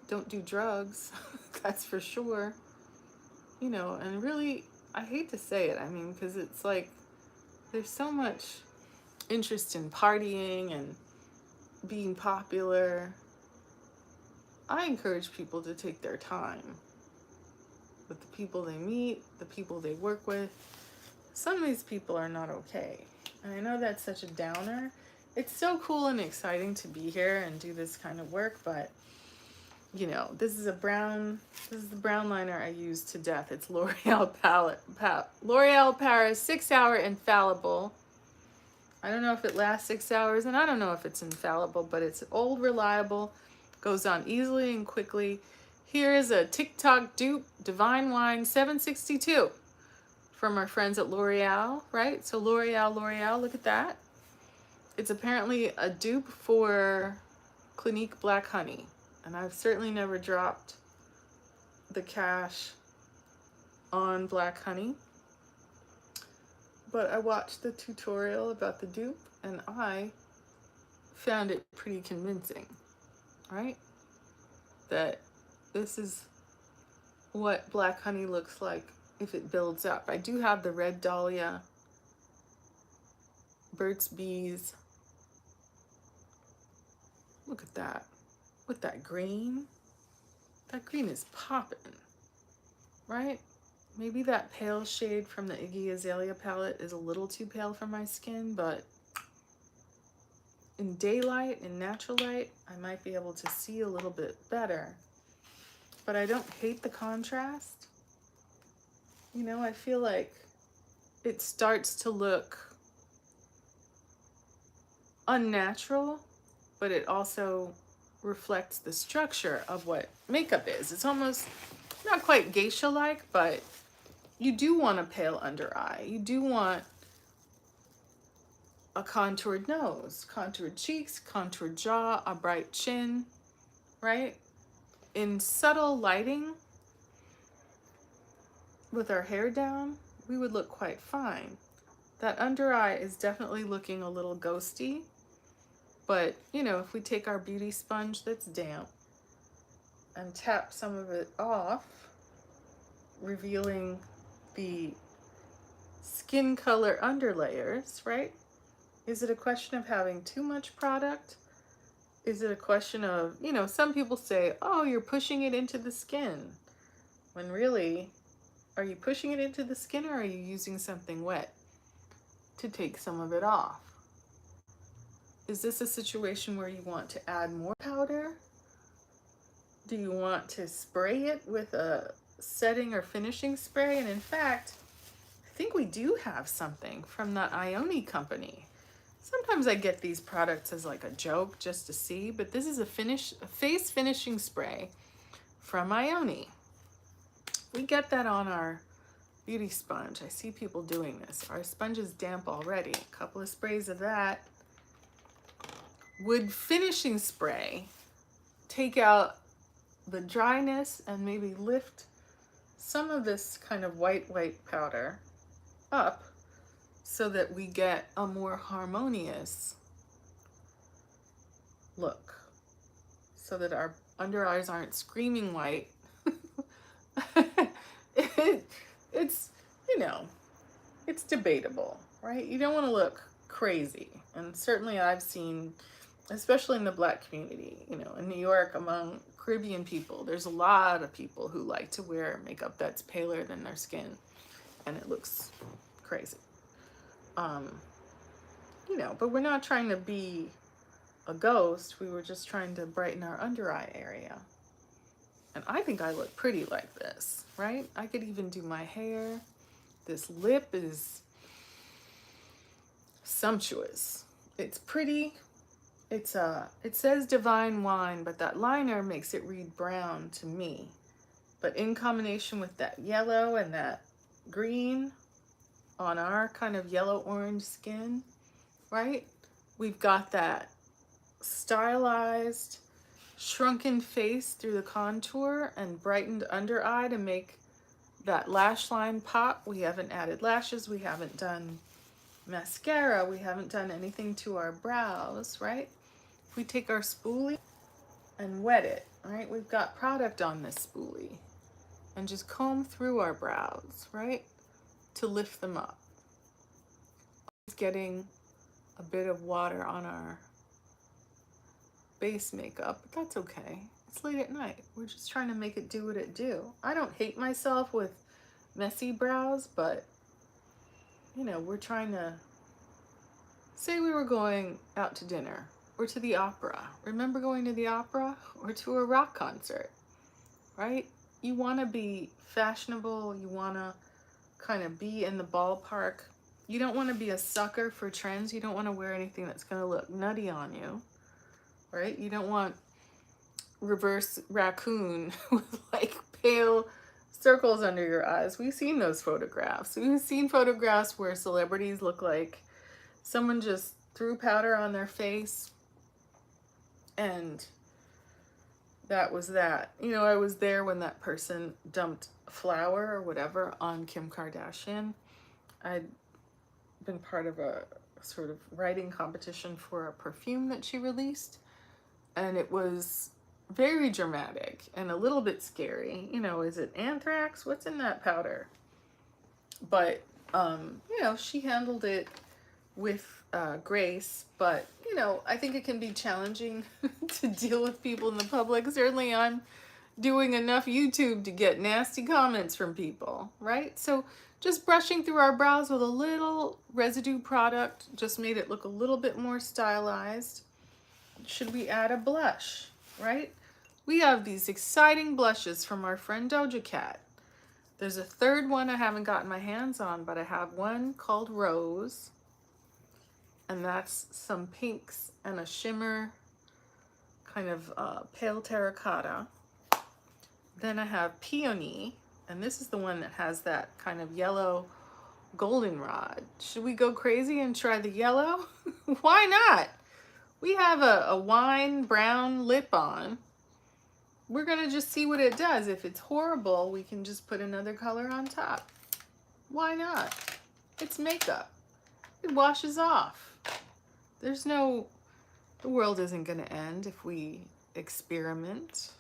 don't do drugs, that's for sure. And really, I hate to say it, because it's like, there's so much interest in partying and being popular. I encourage people to take their time with the people they meet, the people they work with. Some of these people are not okay. And I know that's such a downer. It's so cool and exciting to be here and do this kind of work, but this is the brown liner I use to death. It's L'Oreal Paris 6 Hour Infallible. I don't know if it lasts 6 hours, and I don't know if it's infallible, but it's old, reliable. Goes on easily and quickly. Here is a TikTok dupe, Divine Wine 762 from our friends at L'Oreal, right? So L'Oreal, look at that. It's apparently a dupe for Clinique Black Honey. And I've certainly never dropped the cash on Black Honey. But I watched the tutorial about the dupe and I found it pretty convincing, right? That this is what Black Honey looks like if it builds up. I do have the Red Dahlia, Burt's Bees. Look at that. With that green. That green is popping, right? Maybe that pale shade from the Iggy Azalea palette is a little too pale for my skin, but in daylight, in natural light, I might be able to see a little bit better. But I don't hate the contrast. You know, I feel like it starts to look unnatural, but it also reflects the structure of what makeup is. It's almost not quite geisha-like, but you do want a pale under eye. You do want a contoured nose, contoured cheeks, contoured jaw, a bright chin, right? In subtle lighting, with our hair down, we would look quite fine. That under eye is definitely looking a little ghosty, but you know, if we take our beauty sponge that's damp and tap some of it off, revealing the skin color underlayers, right? Is it a question of having too much product? Is it a question of, you know, some people say, oh, you're pushing it into the skin. When really, are you pushing it into the skin or are you using something wet to take some of it off? Is this a situation where you want to add more powder? Do you want to spray it with a setting or finishing spray? And in fact, I think we do have something from the Ioni company. Sometimes I get these products as like a joke just to see, but this is a face finishing spray from Ioni. We get that on our beauty sponge. I see people doing this. Our sponge is damp already. A couple of sprays of that. Would finishing spray take out the dryness and maybe lift some of this kind of white powder up so that we get a more harmonious look, so that our under eyes aren't screaming white. It's, you know, it's debatable, right? You don't want to look crazy. And certainly I've seen, especially in the Black community, you know, in New York among Caribbean people, there's a lot of people who like to wear makeup that's paler than their skin and it looks crazy. You know, but we're not trying to be a ghost. We were just trying to brighten our under eye area. And I think I look pretty like this, right? I could even do my hair. This lip is sumptuous. It's pretty. It says Divine Wine, but that liner makes it read brown to me. But in combination with that yellow and that green on our kind of yellow-orange skin, right? We've got that stylized, shrunken face through the contour and brightened under eye to make that lash line pop. We haven't added lashes. We haven't done mascara. We haven't done anything to our brows, right? If we take our spoolie and wet it, right? We've got product on this spoolie and just comb through our brows, right? To lift them up. It's getting a bit of water on our base makeup, but that's okay. It's late at night. We're just trying to make it do what it do. I don't hate myself with messy brows, but you know, we're trying to, say we were going out to dinner or to the opera. Remember going to the opera or to a rock concert, right? You want to be fashionable. You want to kind of be in the ballpark. You don't want to be a sucker for trends. You don't want to wear anything that's going to look nutty on you, right? You don't want reverse raccoon with like pale circles under your eyes. We've seen those photographs. We've seen photographs where celebrities look like someone just threw powder on their face, and that was that. You know, I was there when that person dumped flour or whatever on Kim Kardashian. I'd been part of a sort of writing competition for a perfume that she released, and it was very dramatic and a little bit scary. You know, is it anthrax? What's in that powder? But, you know, she handled it with grace. But, you know, I think it can be challenging to deal with people in the public. Certainly I'm doing enough YouTube to get nasty comments from people, right? So just brushing through our brows with a little residue product just made it look a little bit more stylized. Should we add a blush, right? We have these exciting blushes from our friend Doja Cat. There's a third one I haven't gotten my hands on, but I have one called Rose. And that's some pinks and a shimmer, kind of pale terracotta. Then I have Peony, and this is the one that has that kind of yellow goldenrod. Should we go crazy and try the yellow? Why not? We have a wine brown lip on. We're gonna just see what it does. If it's horrible, we can just put another color on top. Why not? It's makeup. It washes off. The world isn't gonna end if we experiment.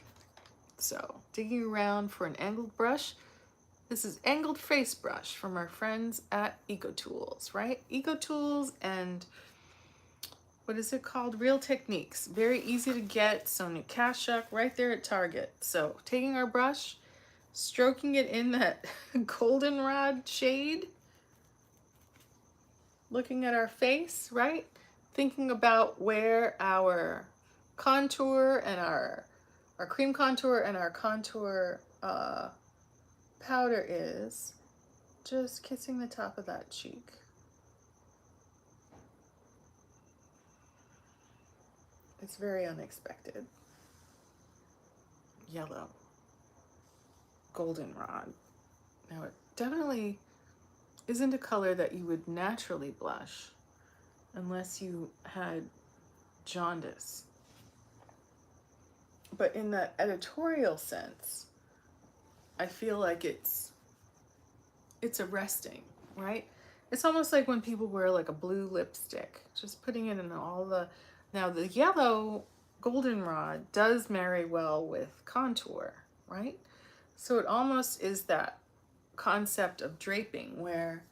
So, digging around for an angled brush. This is angled face brush from our friends at EcoTools, right? EcoTools and what is it called? Real Techniques. Very easy to get. Sonia Kashuk right there at Target. So taking our brush, stroking it in that goldenrod shade, looking at our face, right? Thinking about where our contour and our cream contour and our contour powder is. Just kissing the top of that cheek. It's very unexpected. Yellow. Goldenrod. Now it definitely isn't a color that you would naturally blush unless you had jaundice. But in that editorial sense, I feel like it's arresting, right? It's almost like when people wear like a blue lipstick, just putting it in all the... Now the yellow goldenrod does marry well with contour, right? So it almost is that concept of draping where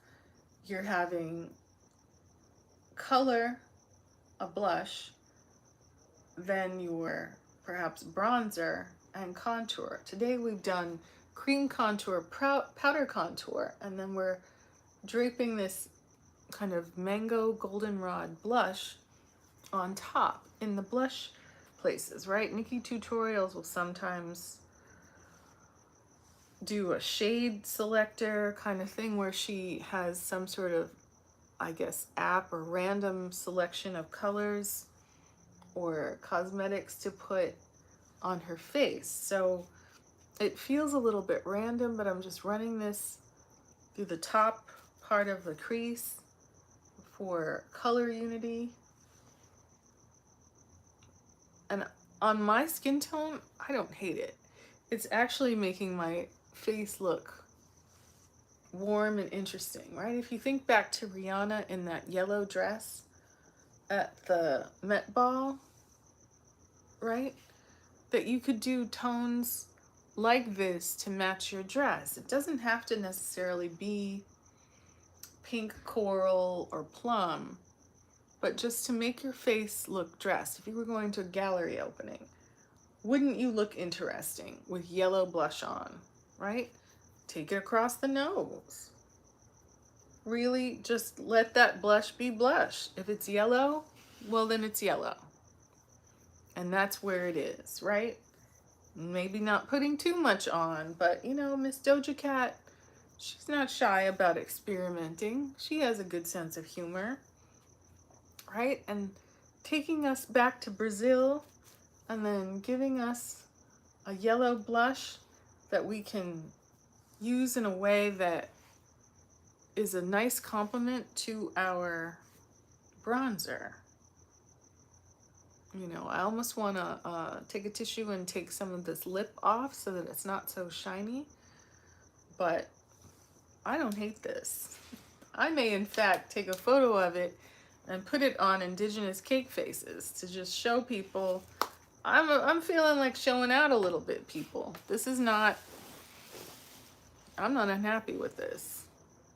you're having color, a blush, then your perhaps bronzer and contour. Today we've done cream contour, powder contour, and then we're draping this kind of mango goldenrod blush on top in the blush places, right? Nikki Tutorials will sometimes do a shade selector kind of thing where she has some sort of, I guess, app or random selection of colors or cosmetics to put on her face. So it feels a little bit random, but I'm just running this through the top part of the crease for color unity. And on my skin tone, I don't hate it. It's actually making my face look warm and interesting, right? If you think back to Rihanna in that yellow dress at the Met Ball, right? That you could do tones like this to match your dress. It doesn't have to necessarily be pink coral or plum, but just to make your face look dressed. If you were going to a gallery opening, wouldn't you look interesting with yellow blush on, right? Take it across the nose. Really just let that blush be blush. If it's yellow, well then it's yellow. And that's where it is, right? Maybe not putting too much on, but you know, Miss Doja Cat, she's not shy about experimenting. She has a good sense of humor, right? And taking us back to Brazil, and then giving us a yellow blush that we can use in a way that is a nice complement to our bronzer. You know, I almost want to take a tissue and take some of this lip off so that it's not so shiny, but I don't hate this. I may in fact take a photo of it and put it on Indigenous Cake Faces to just show people I'm feeling like showing out a little bit, people. This is not, I'm not unhappy with this,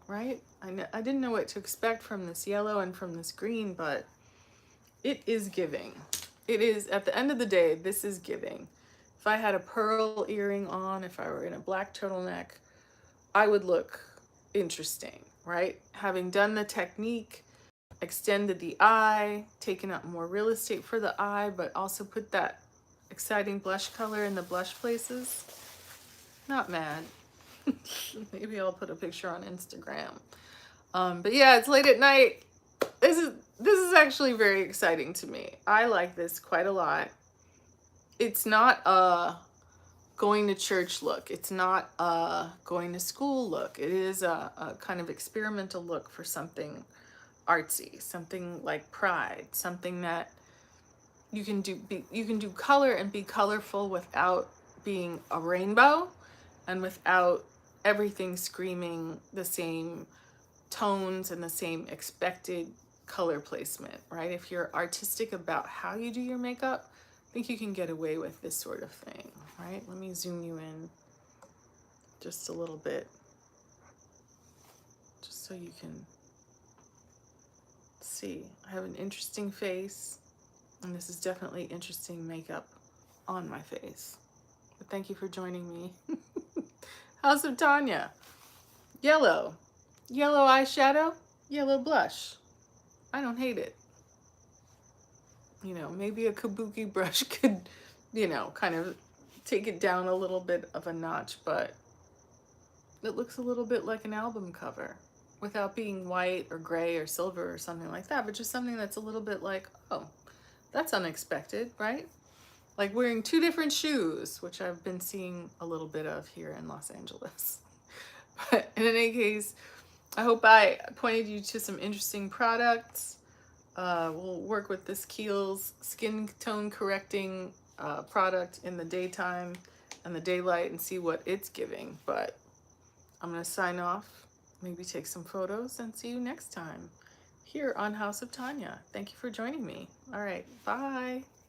right? I didn't know what to expect from this yellow and from this green, but it is giving. It is, at the end of the day, this is giving. If I had a pearl earring on, if I were in a black turtleneck, I would look interesting, right? Having done the technique, extended the eye, taken up more real estate for the eye, but also put that exciting blush color in the blush places. Not mad. Maybe I'll put a picture on Instagram. But yeah, it's late at night. This is actually very exciting to me. I like this quite a lot. It's not a going to church look. It's not a going to school look. It is a kind of experimental look for something artsy, something like Pride, something that you can do color and be colorful without being a rainbow and without everything screaming the same tones and the same expected color placement, right? If you're artistic about how you do your makeup, I think you can get away with this sort of thing, right? Let me zoom you in just a little bit, just so you can see. I have an interesting face, and this is definitely interesting makeup on my face. But thank you for joining me. House of Tanya. Yellow. Yellow eyeshadow, yellow blush. I don't hate it. You know, maybe a kabuki brush could, you know, kind of take it down a little bit of a notch, but it looks a little bit like an album cover without being white or gray or silver or something like that, but just something that's a little bit like, oh, that's unexpected, right? Like wearing two different shoes, which I've been seeing a little bit of here in Los Angeles. But in any case, I hope I pointed you to some interesting products. We'll work with this Kiehl's skin tone correcting product in the daytime and the daylight and see what it's giving. But I'm going to sign off, maybe take some photos, and see you next time here on House of Tanya. Thank you for joining me. All right, bye.